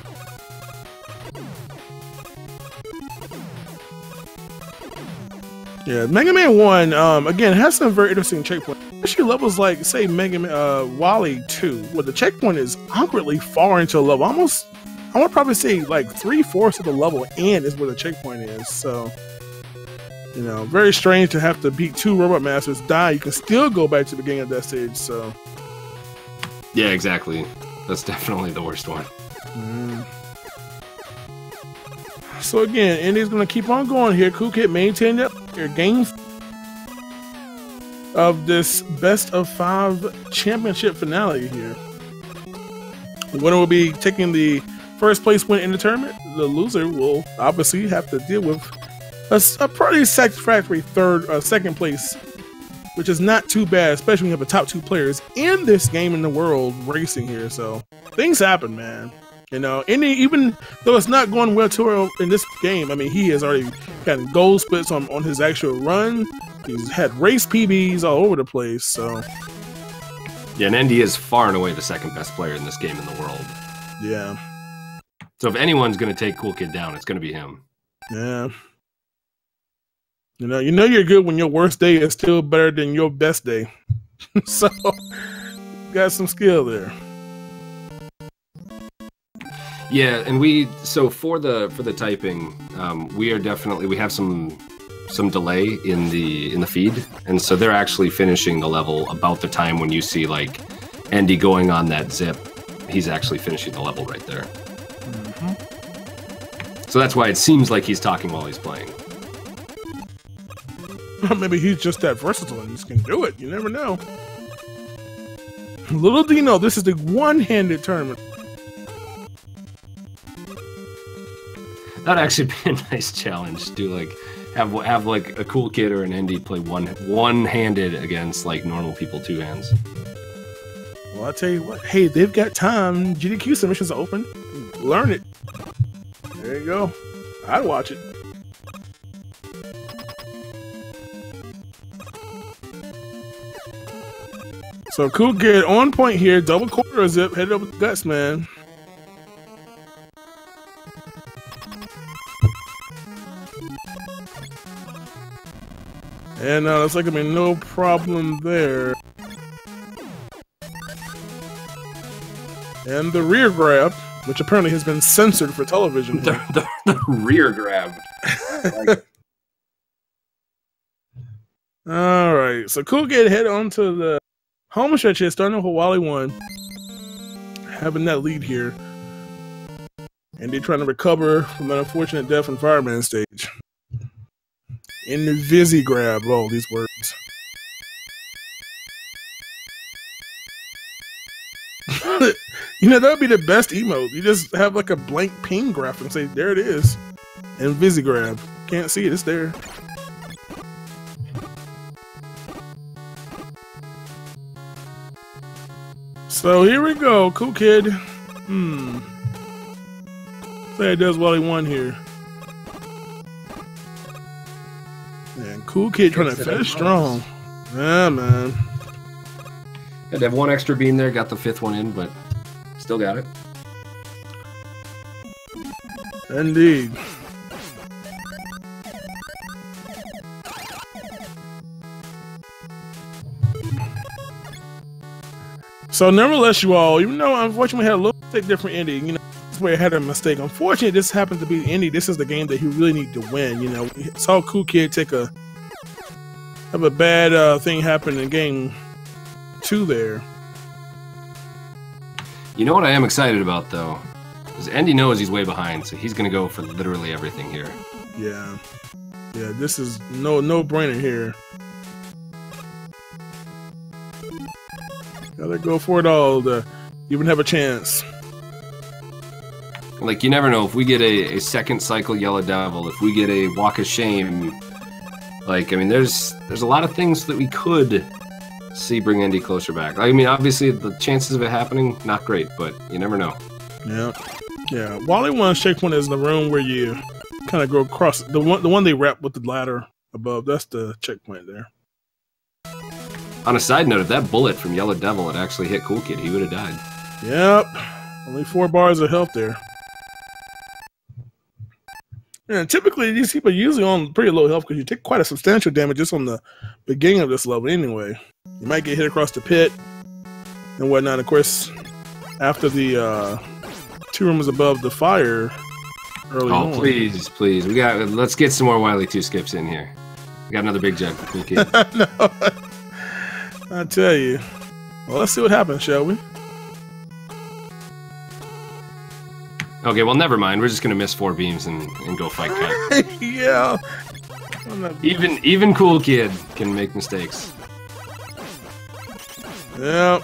Yeah, Mega Man 1, again, has some very interesting checkpoints. Especially levels like, say, Mega Man, Wally 2, where the checkpoint is awkwardly far into a level. Almost, I would probably say like 3/4 of the level and is where the checkpoint is. So, very strange to have to beat 2 Robot Masters, die. You can still go back to the beginning of that stage, so. Yeah, exactly. That's definitely the worst one. So again, Endy's going to keep on going here. Cool Kid maintain that game of this best of 5 championship finale here. The winner will be taking the first place win in the tournament. The loser will obviously have to deal with a pretty satisfactory second place, which is not too bad, especially when you have the top 2 players in this game in the world racing here. So things happen, man. Endy, even though it's not going well to in this game, I mean, he has already gotten gold splits on his actual run. He's had race PBs all over the place. So yeah, and Endy is far and away the second best player in this game in the world. Yeah. So if anyone's going to take Cool Kid down, it's going to be him. Yeah. You know you're good when your worst day is still better than your best day. So, got some skill there. Yeah, and for the typing, we have some delay in the feed, and so they're actually finishing the level about the time when you see like Endy going on that zip. He's actually finishing the level right there. So that's why it seems like he's talking while he's playing. Maybe he's just that versatile and he can do it. You never know. Little do you know, this is the one-handed tournament. That'd actually be a nice challenge. Do like have like a Cool Kid or an Endy play one-handed against like normal people 2 hands. Well, I'll tell you what. Hey, they've got time. GDQ submissions are open. Learn it. There you go. I'd watch it. So Cool Kid on point here. Double quarter zip. Headed up with the guts, man. And looks like no problem there. And the rear grab, which apparently has been censored for television. The rear grab. All right, so Cool Kid head on to the home stretch here, starting with Wally 1. Having that lead here. And they're trying to recover from an unfortunate death in Fireman Stage. In the Vizzy grab, all these words. You know, that would be the best emote. You just have like a blank ping graphic and say, there it is. And Vizzy grab. Can't see it, it's there. So here we go, Cool Kid. Say it does well he won here. Man, Cool Kid trying to finish strong. Yeah, man. Had to have one extra beam there, got the 5th one in, but still got it. Indeed. So nevertheless, you all, even though unfortunately we had a little bit different ending, you know, this way I had a mistake. Unfortunately, this happens to be Endy. This is the game that he really needed to win. You know, we saw Cool Kid have a bad thing happen in game 2 there. You know what I am excited about though? Is Endy knows he's way behind, so he's gonna go for literally everything here. Yeah. Yeah, this is no brainer here. Gotta go for it all to even have a chance. Like, you never know, if we get a second cycle Yellow Devil, if we get a Walk of Shame, like, I mean, there's a lot of things that we could see bring Endy closer back. I mean, obviously, the chances of it happening, not great, but you never know. Yeah. Yeah. Wally 1's checkpoint is the room where you kind of go across, the one they wrap with the ladder above, that's the checkpoint there. On a side note, if that bullet from Yellow Devil had actually hit Cool Kid, he would have died. Yep. Only 4 bars of health there. And typically, these people are usually on pretty low health because you take quite a substantial damage just on the beginning of this level anyway. You might get hit across the pit and whatnot. Of course, after the 2 rooms above the fire early on. Oh, please, please. Let's get some more Wily 2 skips in here. We got another big jug for Cool Kid. No. I tell you. Well, let's see what happens, shall we? Okay, well, never mind. We're just gonna miss 4 beams and go fight Cut. Yeah. Even Cool Kid can make mistakes. Yep.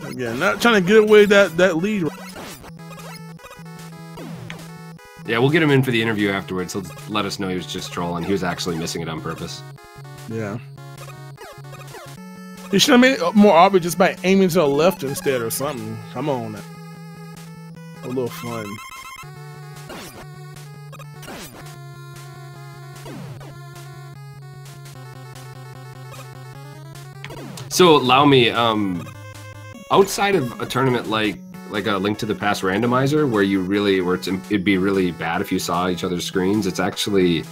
Again, not trying to get away that lead. Yeah, we'll get him in for the interview afterwards. He'll let us know he was just trolling. He was actually missing it on purpose. Yeah. You should have made it more obvious just by aiming to the left instead or something. Come on. A little fun. So allow me, outside of a tournament like a Link to the Past randomizer, where it'd be really bad if you saw each other's screens, it's actually,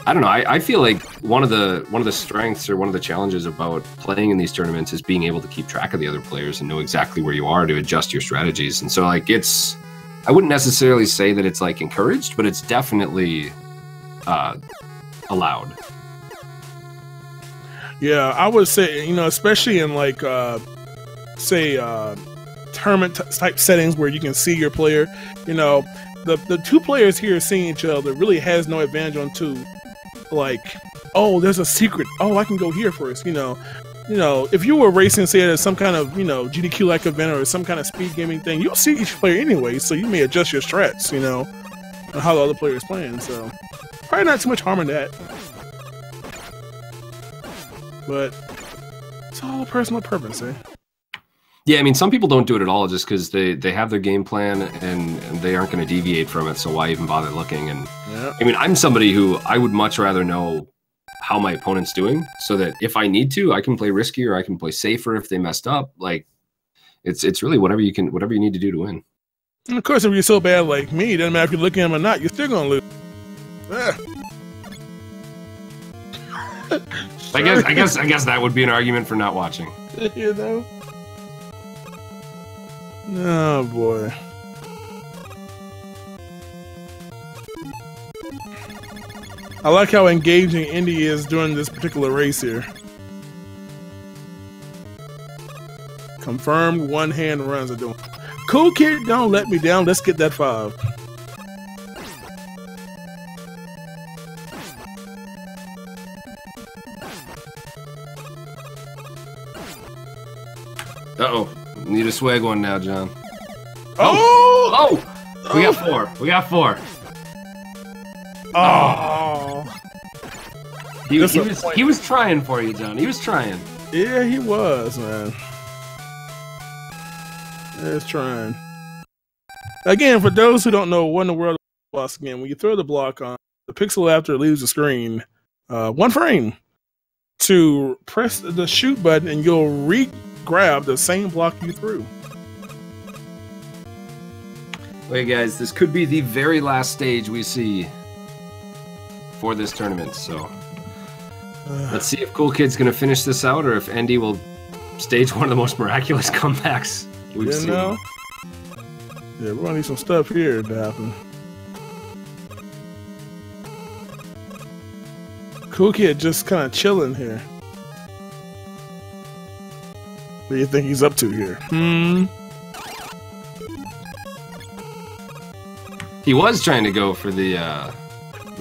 I don't know. I feel like one of the strengths or one of the challenges about playing in these tournaments is being able to keep track of the other players and know exactly where you are to adjust your strategies. And so, like, I wouldn't necessarily say that it's like encouraged, but it's definitely allowed. Yeah, I would say, you know, especially in like say tournament type settings where you can see your player. You know, the 2 players here seeing each other really has no advantage on 2. Like, oh, there's a secret. Oh, I can go here first. You know, if you were racing, say, at some kind of, you know, GDQ-like event or some kind of speed gaming thing, you'll see each player anyway, so you may adjust your strats, you know, on how the other player is playing. So, probably not too much harm in that. But it's all a personal preference, eh? Yeah, I mean, some people don't do it at all just because they have their game plan and they aren't going to deviate from it, so why even bother looking? And yeah. I mean, I'm somebody who I would much rather know how my opponent's doing so that if I need to, I can play riskier, I can play safer if they messed up. Like, it's really whatever you need to do to win. And of course, if you're so bad like me, it doesn't matter if you're looking at them or not, you're still going to lose. I guess that would be an argument for not watching. You know? Oh boy. I like how engaging Endy is during this particular race here. Confirmed 1-hand runs are doing. Cool Kid, don't let me down. Let's get that 5. Uh-oh. Need a swag one now, John. Oh! We got 4. We got 4. Oh! He was trying for you, John. He was trying. Yeah, he was, man. He was trying. Again, for those who don't know what in the world is block again, when you throw the block on, the pixel after it leaves the screen, 1 frame to press the shoot button and you'll re-grab the same block you threw. Okay, guys, this could be the very last stage we see for this tournament, so let's see if Cool Kid's gonna finish this out or if Endy will stage one of the most miraculous comebacks we've seen. Yeah, we're gonna need some stuff here to happen. Cool Kid just kind of chilling here. What do you think he's up to here? He was trying to go for the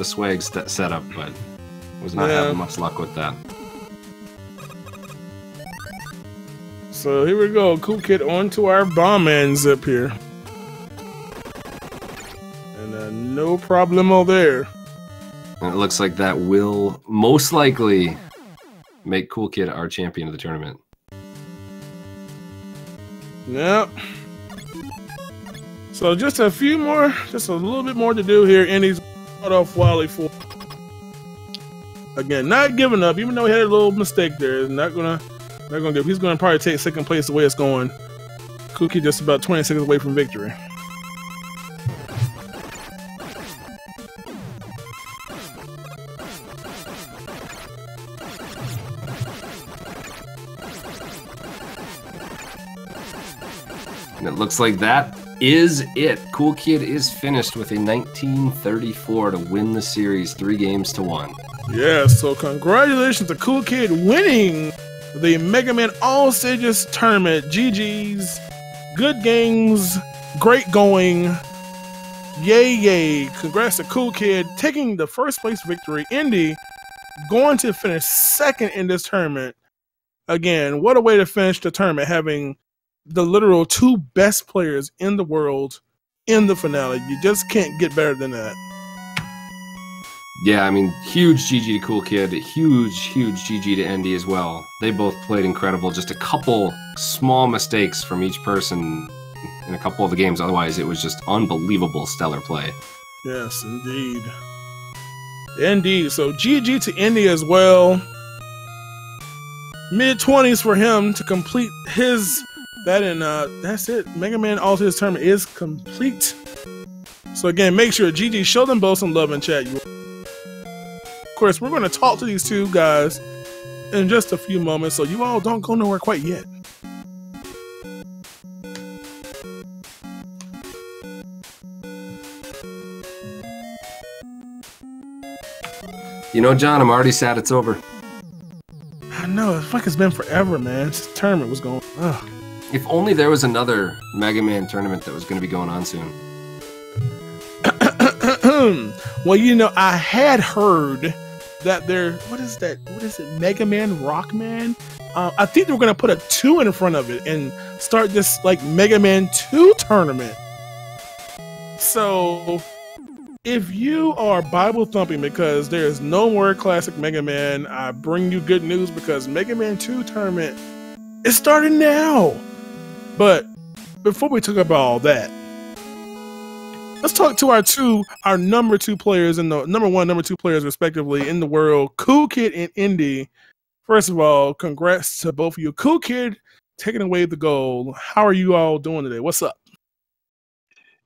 swag setup, but was not having much luck with that. So here we go, Cool Kid onto our bomb man zip here. And no problemo there. And it looks like that will most likely make Cool Kid our champion of the tournament. Yep. So just a few more, just a little bit more to do here. Endy's cut off Wally for. Again, not giving up, even though he had a little mistake there. Not gonna give. He's gonna probably take second place the way it's going. Cool Kid just about 20 seconds away from victory. And it looks like that is it. Cool Kid is finished with a 1934 to win the series 3-1. Yeah, so congratulations to Cool Kid winning the Mega Man All Stages Tournament. GG's, good games, great going. Yay, yay. Congrats to Cool Kid taking the first place victory. Endy going to finish second in this tournament. Again, what a way to finish the tournament, having the literal 2 best players in the world in the finale. You just can't get better than that. Yeah, I mean, huge GG to Cool Kid, huge GG to Endy as well. They both played incredible. Just a couple small mistakes from each person in a couple of the games. Otherwise, it was just unbelievable stellar play. Yes, indeed. Indeed. So GG to Endy as well. Mid-20s for him to complete his... that's it. Mega Man All Stages Tournament is complete. So again, make sure GG, show them both some love in chat. Of course, we're going to talk to these 2 guys in just a few moments, so you all don't go nowhere quite yet. You know, John, I'm already sad it's over. I know, it's like it's been forever, man. This tournament was going... Ugh. If only there was another Mega Man tournament that was going to be going on soon. Well, you know, I had heard that there... What is that? What is it? Mega Man Rockman? I think they were going to put a 2 in front of it and start this, like, Mega Man 2 tournament. So... if you are Bible thumping because there is no more classic Mega Man, I bring you good news because Mega Man 2 tournament is starting now. But before we talk about all that, let's talk to our number 2 players and the number 1, number 2 players respectively in the world, Cool Kid and Endy. First of all, congrats to both of you. Cool Kid taking away the gold. How are you all doing today? What's up?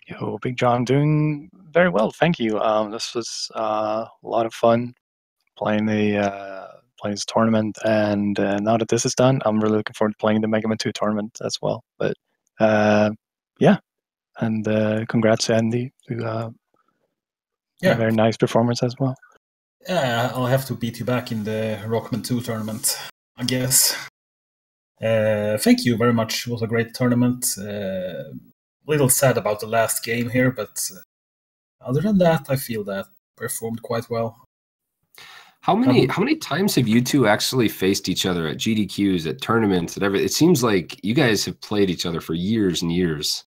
Yo, Big John, doing very well, thank you. This was a lot of fun playing this tournament, and now that this is done, I'm really looking forward to playing the Mega Man 2 tournament as well. But yeah, and congrats to Endy to a very nice performance as well. Yeah, I'll have to beat you back in the Rockman 2 tournament, I guess. Thank you very much. It was a great tournament. little sad about the last game here, but other than that, I feel that performed quite well. How many times have you two actually faced each other at GDQs, at tournaments, at everything? It seems like you guys have played each other for years and years.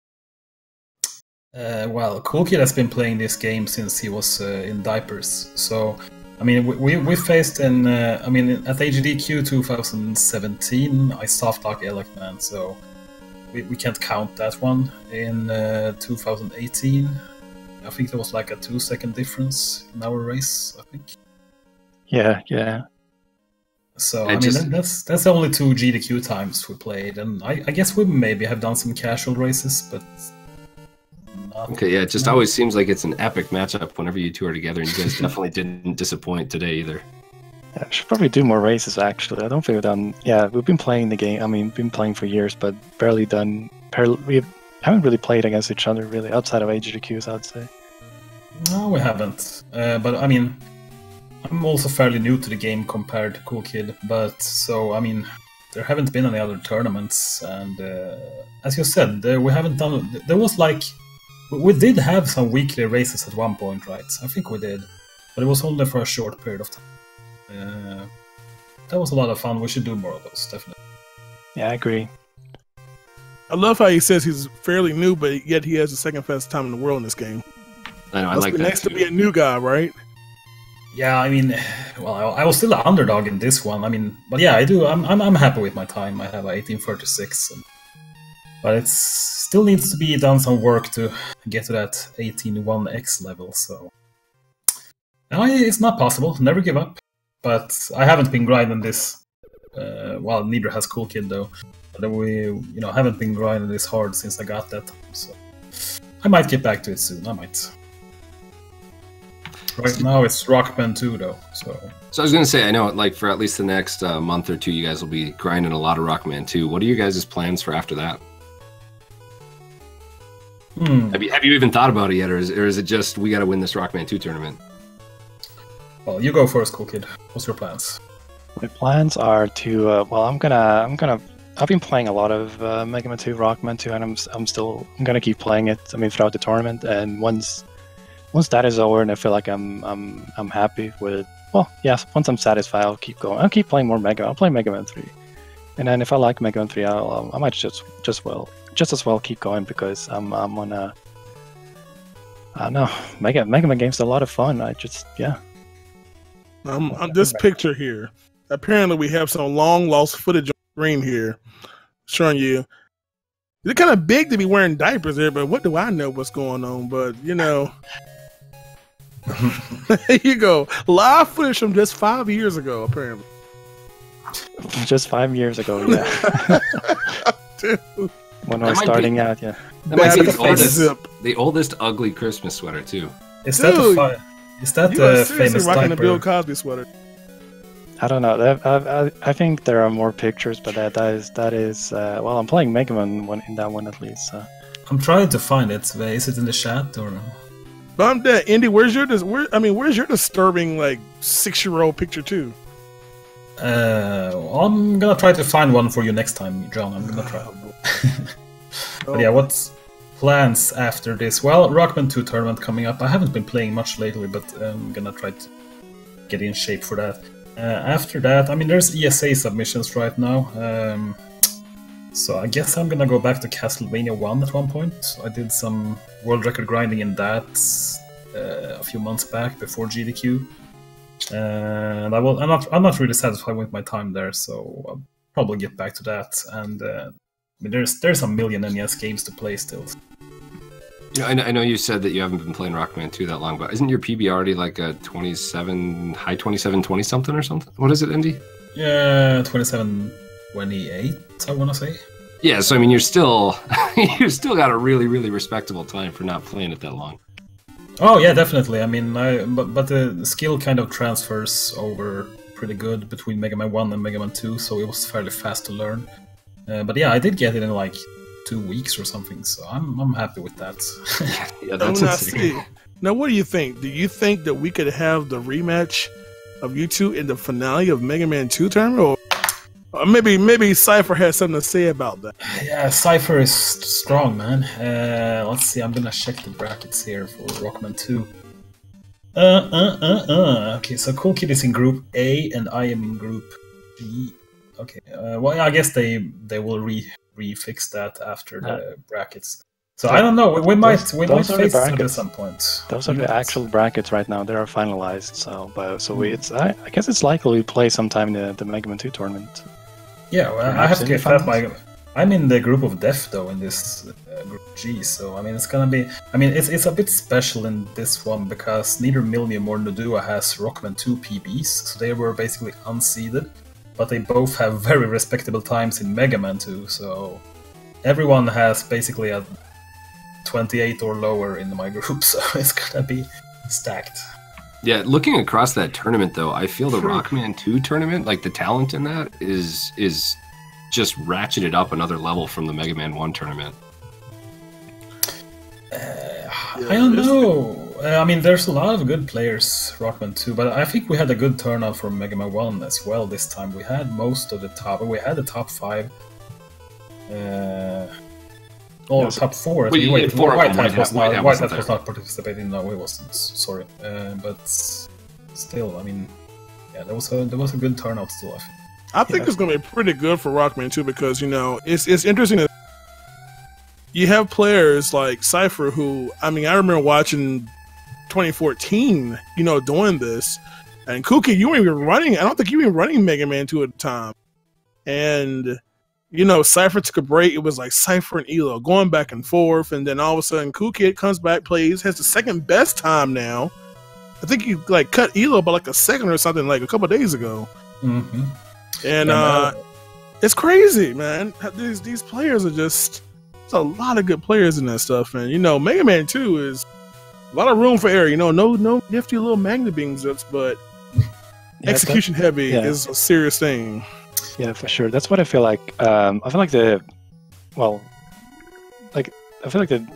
Well, Coolkid has been playing this game since he was in diapers. So, I mean, we faced in, I mean, at AGDQ 2017, I soft-locked Elecman, so we can't count that one. In 2018, I think there was like a 2-second difference in our race, I think. Yeah. So, I mean, that's the only 2 GDQ times we played, and I guess we maybe have done some casual races, but... Okay, yeah, it just always seems like it's an epic matchup whenever you two are together, and you guys definitely didn't disappoint today either. Yeah, we should probably do more races, actually. I don't think we've done... Yeah, we've been playing the game. I mean, we've been playing for years, but we haven't really played against each other, really, outside of AGDQs, I'd say. No, we haven't. But, I mean, I'm also fairly new to the game compared to Coolkid, but, so, I mean, there haven't been any other tournaments, and as you said, we haven't done... There was, like... We did have some weekly races at one point, right? I think we did. But it was only for a short period of time. That was a lot of fun. We should do more of those, definitely. Yeah, I agree. I love how he says he's fairly new, but yet he has the second fastest time in the world in this game. I know, I like that nice too. to be a new guy, right? Yeah, I mean, well, I was still an underdog in this one. I mean, but yeah, I do. I'm happy with my time. I have a 18:36, but it still needs to be done some work to get to that 18:1x level. So it's not possible. Never give up. But I haven't been grinding this. Well, neither has Coolkid though. But we, haven't been grinding this hard since I got that. So I might get back to it soon. I might. Right now it's Rockman 2 though. So I was gonna say, I know, like for at least the next month or two, you guys will be grinding a lot of Rockman 2. What are you guys' plans for after that? Have you even thought about it yet, or is it just we got to win this Rockman 2 tournament? Well, you go first, Coolkid. What's your plans? My plans are to I've been playing a lot of Mega Man 2, Rockman 2, and I'm gonna keep playing it. I mean, throughout the tournament, and once that is over, and I feel like I'm happy with it. Well, yes, once I'm satisfied, I'll keep going. I'll keep playing more Mega. I'll play Mega Man 3, and then if I like Mega Man 3, I might just as well keep going, because I'm on a... I don't know, Mega Man games are a lot of fun. On this picture here, apparently we have some long lost footage on the screen here showing you. They're kind of big to be wearing diapers there, but what do I know what's going on? But, there you go. Live footage from just 5 years ago, apparently. Just 5 years ago, yeah. Dude. When I was starting out, yeah. That might be the oldest ugly Christmas sweater, too. Is that the famous rocking diaper? the Bill Cosby sweater? I don't know. I think there are more pictures, but that is well, I'm playing Mega Man in that one at least. So. I'm trying to find it. Is it in the chat or? But I'm dead. Endy, where's your disturbing 6-year-old picture too? I'm gonna try to find one for you next time, John. I'm gonna try. But yeah, what's plans after this? Well, Rockman 2 tournament coming up. I haven't been playing much lately, but I'm gonna try to get in shape for that. After that, I mean, there's ESA submissions right now. So I guess I'm gonna go back to Castlevania 1 at one point. I did some world record grinding in that a few months back before GDQ. And I'm not really satisfied with my time there, so I'll probably get back to that. And I mean, there's a million NES games to play still. Yeah, I know you said that you haven't been playing Rockman 2 that long, but isn't your PB already like a 27, high 27, 20 something or something? What is it, Endy? Yeah, 27, 28, I want to say. Yeah, so I mean, you've still got a really, really respectable time for not playing it that long. Oh yeah, definitely. I mean, but the skill kind of transfers over pretty good between Mega Man 1 and Mega Man 2, so it was fairly fast to learn. But yeah, I did get it in like 2 weeks or something, so I'm happy with that. Yeah, that's insane. Now, what do you think? Do you think that we could have the rematch of you two in the finale of Mega Man 2 tournament, Maybe Cypher has something to say about that. Yeah, Cypher is strong, man. Let's see. I'm gonna check the brackets here for Rockman 2. Okay, so coolkid is in Group A, and I am in Group B. Okay. Well, I guess they will refix that after the brackets. So I don't know. We might face each other at some point. Those are the actual brackets right now. They are finalized. I guess it's likely to play sometime in the Mega Man 2 tournament. Yeah, well, I have to get that. I'm in the group of death though in this group G. So I mean, it's gonna be. I mean, it's a bit special in this one because neither Millennium or Nodua has Rockman 2 PBs, so they were basically unseeded. But they both have very respectable times in Mega Man 2. So everyone has basically a 28 or lower in my group, so it's gonna be stacked. Yeah, looking across that tournament though, I feel the Rockman 2 tournament, like the talent in that is just ratcheted up another level from the Mega Man 1 tournament. I don't know. I mean, there's a lot of good players, Rockman 2, but I think we had a good turnout from Mega Man 1 as well this time. We had most of the top. We had the top 5. Top 4. Wait, Whitehead was not participating. No, he wasn't. Sorry, but still, I mean, yeah, there was a good turnout still. I think it's going to be pretty good for Rockman 2 because it's interesting that you have players like Cypher who, I mean, I remember watching 2014, doing this, and coolkid, you weren't even running. I don't think you were even running Mega Man 2 at the time, and. Cypher took a break. It was like Cypher and Elo going back and forth, and then all of a sudden, coolkid comes back, plays, has the second best time now. I think you cut Elo by a second or something a couple of days ago. Mm-hmm. And it's crazy, man. These players are just there's a lot of good players in that stuff, and Mega Man 2 is a lot of room for error. No nifty little magnet beams, but execution heavy is a serious thing. Yeah, for sure. That's what I feel like. I feel like the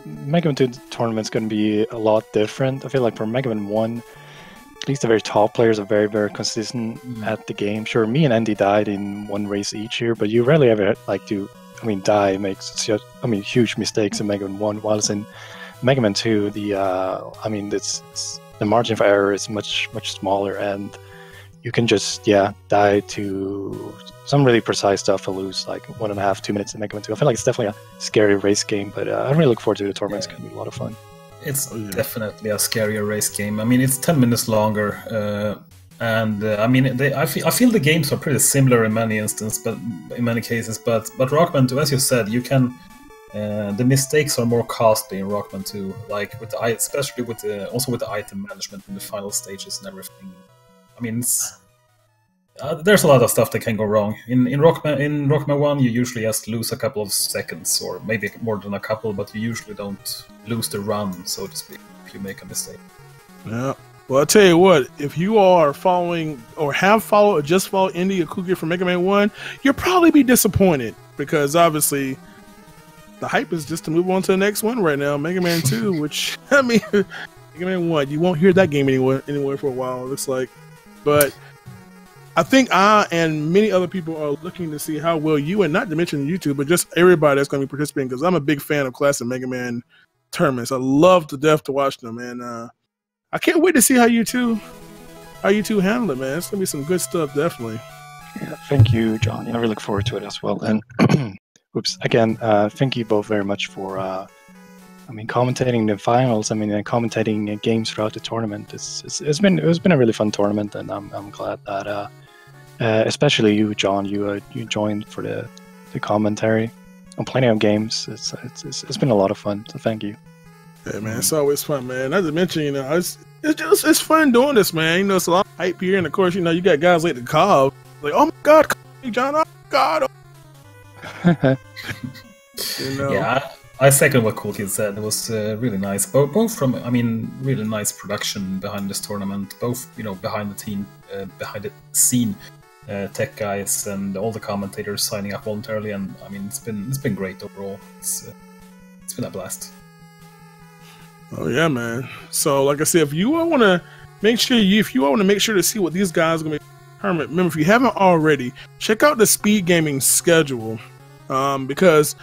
Mega Man 2 tournament's going to be a lot different. I feel like for Mega Man 1, at least the very top players are very, very consistent at the game. Sure, me and Endy died in one race each year, but you rarely ever die makes huge mistakes in Mega Man 1, whilst in Mega Man 2, the margin for error is much, much smaller, and you can just die to some really precise stuff and lose 1.5, 2 minutes in Mega Man 2. I feel like it's definitely a scary race game, but I really look forward to the tournament. It's going to be a lot of fun. It's definitely a scarier race game. I mean, it's 10 minutes longer, and I feel the games are pretty similar in many instances, but in many cases. But Rockman 2, as you said, you can. The mistakes are more costly in Rockman 2, especially with the item management in the final stages and everything. I mean, there's a lot of stuff that can go wrong. In Rockman 1, you usually just lose a couple of seconds, or maybe more than a couple, but you usually don't lose the run, so to speak, if you make a mistake. Yeah. Well, I'll tell you what, if you are following, or have followed, or just followed Endy or coolkid from Mega Man 1, you'll probably be disappointed, because obviously, the hype is just to move on to the next one right now, Mega Man 2, which, I mean, Mega Man 1, you won't hear that game anywhere for a while, it looks like. But I think I and many other people are looking to see how well you, and not to mention YouTube, but just everybody that's going to be participating, because I'm a big fan of classic Mega Man tournaments. I love to death to watch them, and I can't wait to see how you two handle it, man. It's going to be some good stuff, definitely. Yeah, thank you, John. I really look forward to it as well. And again, thank you both very much for commentating the finals. And commentating games throughout the tournament. It's been a really fun tournament, and I'm glad that especially you, John, you joined for the commentary on plenty of games. It's been a lot of fun. So thank you. Yeah, man, it's always fun, man. Not to mention, it's fun doing this, man. It's a lot of hype here, and of course, you got guys like the Cobb, like, oh my God, John, oh my God. Yeah. I second what coolkid said. It was really nice. Both from, really nice production behind this tournament. Both, behind the team, behind the scene, tech guys and all the commentators signing up voluntarily. And it's been great overall. It's been a blast. Oh yeah, man. So like I said, if you want to make sure to see what these guys are gonna be tournament. Remember, if you haven't already, check out the Speed Gaming schedule, because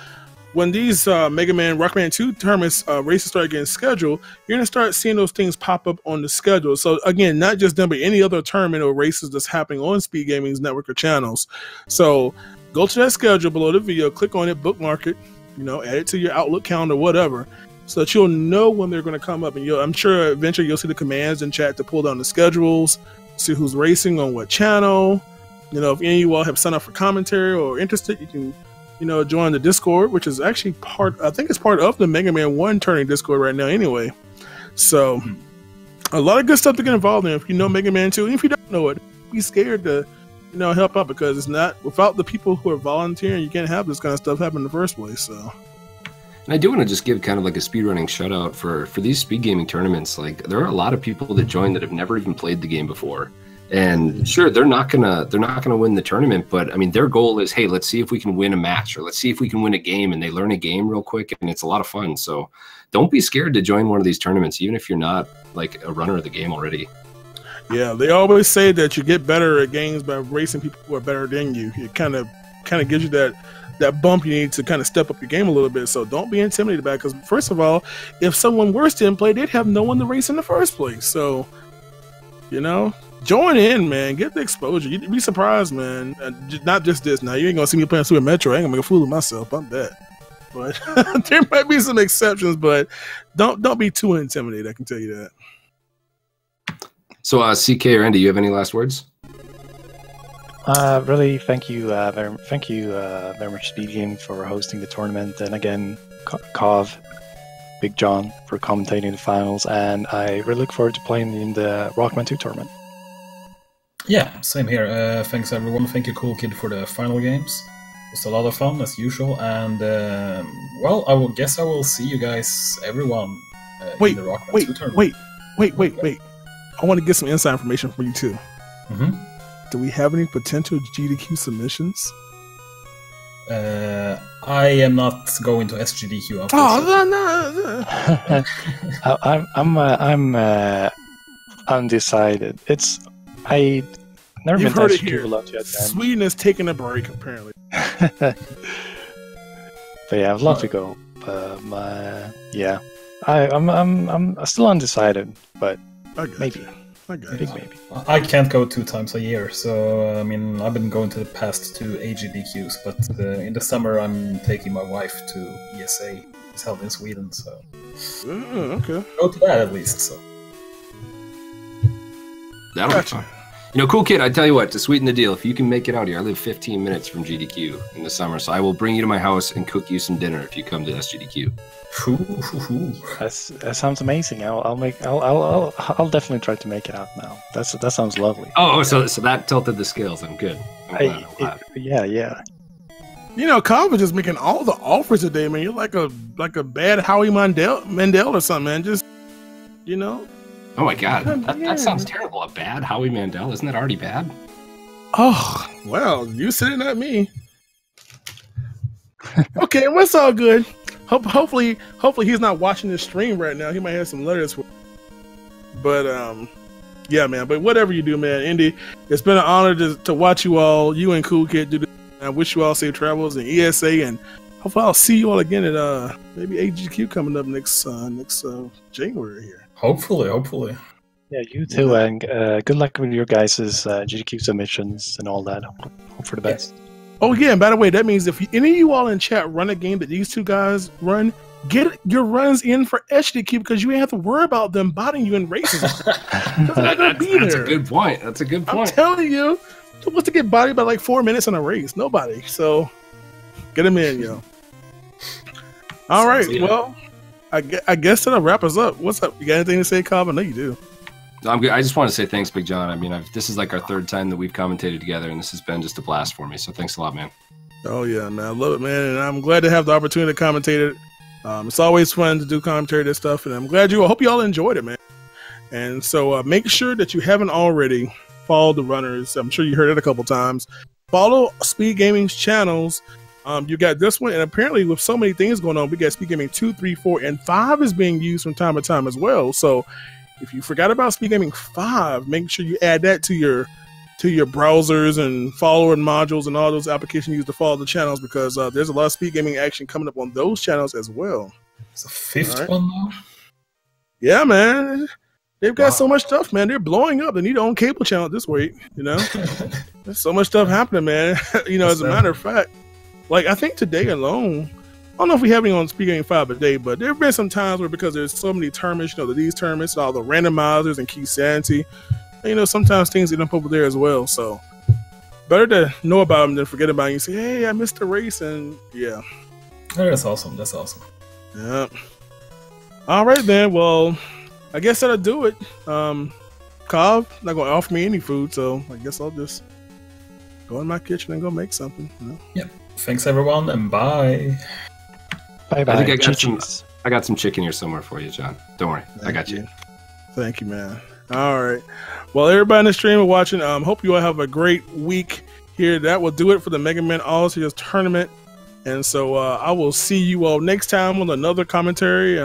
when these Mega Man, Rockman 2 tournaments races start getting scheduled, you're gonna start seeing those things pop up on the schedule. So again, not just them, but any other tournament or races that's happening on Speed Gaming's network or channels. So go to that schedule below the video, click on it, bookmark it, add it to your Outlook calendar, whatever, so that you'll know when they're going to come up. And I'm sure eventually you'll see the commands in chat to pull down the schedules, see who's racing on what channel. If any of you all have signed up for commentary or interested, you can join the Discord, which is actually I think it's part of the Mega Man 1 turning Discord right now anyway. So a lot of good stuff to get involved in. If you know Mega Man 2, and if you don't know it, be scared to help out, because it's not, without the people who are volunteering, you can't have this kind of stuff happen in the first place. So, and I do want to just give kind of like a speedrunning shout out for these speed gaming tournaments. Like, there are a lot of people that join that have never even played the game before. And sure, they're not gonna win the tournament, but I mean, their goal is, hey, let's see if we can win a match, or let's see if we can win a game, and they learn a game real quick, and it's a lot of fun. So don't be scared to join one of these tournaments, even if you're not like a runner of the game already. Yeah, they always say that you get better at games by racing people who are better than you. It kind of gives you that bump you need to kind of step up your game a little bit. So don't be intimidated by it, because first of all, if someone worse didn't play, they'd have no one to race in the first place. So, join in, man. Get the exposure. You'd be surprised, man. Not just this. Now, you ain't gonna see me playing Super Metro. I ain't gonna make a fool of myself. I'm that. But there might be some exceptions. But don't be too intimidated. I can tell you that. So, CK or Endy, you have any last words? Really, thank you very much, Speed Game, for hosting the tournament, and again, Kov, Big John, for commentating the finals, and I really look forward to playing in the Rockman 2 tournament. Yeah, same here. Thanks everyone. Thank you, Cool Kid, for the final games. It was a lot of fun as usual, and well, I guess I will see you guys, everyone, in the Rockman 2 tournament. Wait. I want to get some inside information from you too. Mm-hmm. Do we have any potential GDQ submissions? I am not going to SGDQ. Oh no! I'm undecided. I never You've been heard to it here. SGDQ yet. Sweden is taking a break, apparently. But yeah, I'd love to go. Yeah, I'm still undecided, but maybe. I got Big maybe. I can't go 2 times a year, so I mean, I've been going to the past 2 AGDQs, but in the summer I'm taking my wife to ESA. It's held in Sweden, so okay. Go to that at least. So that'll be fun. Cool Kid, I tell you what, to sweeten the deal, if you can make it out here, I live 15 minutes from GDQ in the summer, so I will bring you to my house and cook you some dinner if you come to SGDQ. That sounds amazing. I'll definitely try to make it out now. That sounds lovely. Oh, so that tilted the scales. I'm good. Yeah. Kyle was just making all the offers today, man. You're like a bad Howie Mandel or something, man. Just Oh my God, that sounds terrible. A bad Howie Mandel, isn't that already bad? Oh well, you said it, not me. Okay, well, it's all good. Hopefully he's not watching this stream right now. He might have some letters for. But yeah, man. But whatever you do, man, Endy, it's been an honor to watch you and Cool Kid do this. I wish you all safe travels in ESA, and hopefully I'll see you all again at maybe AGQ coming up next January here. Hopefully. Yeah, you too, and good luck with your guys' GDQ submissions and all that. Hope for the best. Oh yeah, and by the way, that means if any of you all in chat run a game that these 2 guys run, get your runs in for SGDQ, because you ain't have to worry about them botting you in races. That's a good point. I'm telling you, who wants to get bodied by like 4 minutes in a race? Nobody. So get them in, yo. All right, well, I guess that'll wrap us up. What's up? You got anything to say, Cobb? I know you do. No, I'm good. I just want to say thanks, Big John. I mean, this is like our 3rd time that we've commentated together, and this has been just a blast for me. So thanks a lot, man. Oh yeah, man, I love it, man, and I'm glad to have the opportunity to commentate it. It's always fun to do commentary this stuff, and I'm glad I hope you all enjoyed it, man. And so make sure that you haven't already followed the runners. I'm sure you heard it a couple times. Follow Speed Gaming's channels. You got this one, and apparently with so many things going on, we got Speed Gaming 2, 3, 4, and 5 is being used from time to time as well. So if you forgot about Speed Gaming 5, make sure you add that to your to your browsers and follower modules and all those applications you use to follow the channels, because there's a lot of speed gaming action coming up on those channels as well. It's a fifth one now. Yeah, man. They've got so much stuff, man. They're blowing up. They need their own cable channel at this rate, you know? There's so much stuff happening, man. You know, as a matter of fact, like, I think today alone, I don't know if we have any on Speed Gaming 5 a day, but there have been some times where, because there's so many tournaments, you know, these tournaments and all the randomizers and key sanity, and, you know, sometimes things get up over there as well. So better to know about them than forget about them. You say, hey, I missed the race, and yeah. Oh, that's awesome. That's awesome. Yeah. All right, then. Well, I guess that'll do it. Cobb not going to offer me any food, so I guess I'll just go in my kitchen and go make something. You know? Yep. Thanks, everyone, and bye. Bye-bye. I think I got some chicken here somewhere for you, John. Don't worry. I got you. Thank you, man. All right. Well, everybody in the stream and watching, hope you all have a great week here. That will do it for the Mega Man All Stages Tournament. And so I will see you all next time on another commentary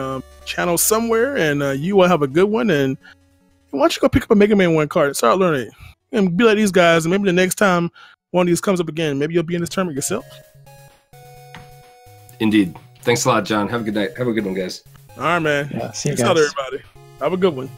channel somewhere. And you all have a good one. And why don't you go pick up a Mega Man 1 card and start learning it. And be like these guys. And maybe the next time one of these comes up again, maybe you'll be in this tournament yourself. Indeed. Thanks a lot, John. Have a good night. Have a good one, guys. All right, man. Yeah, see you Thanks guys. out, everybody. Have a good one.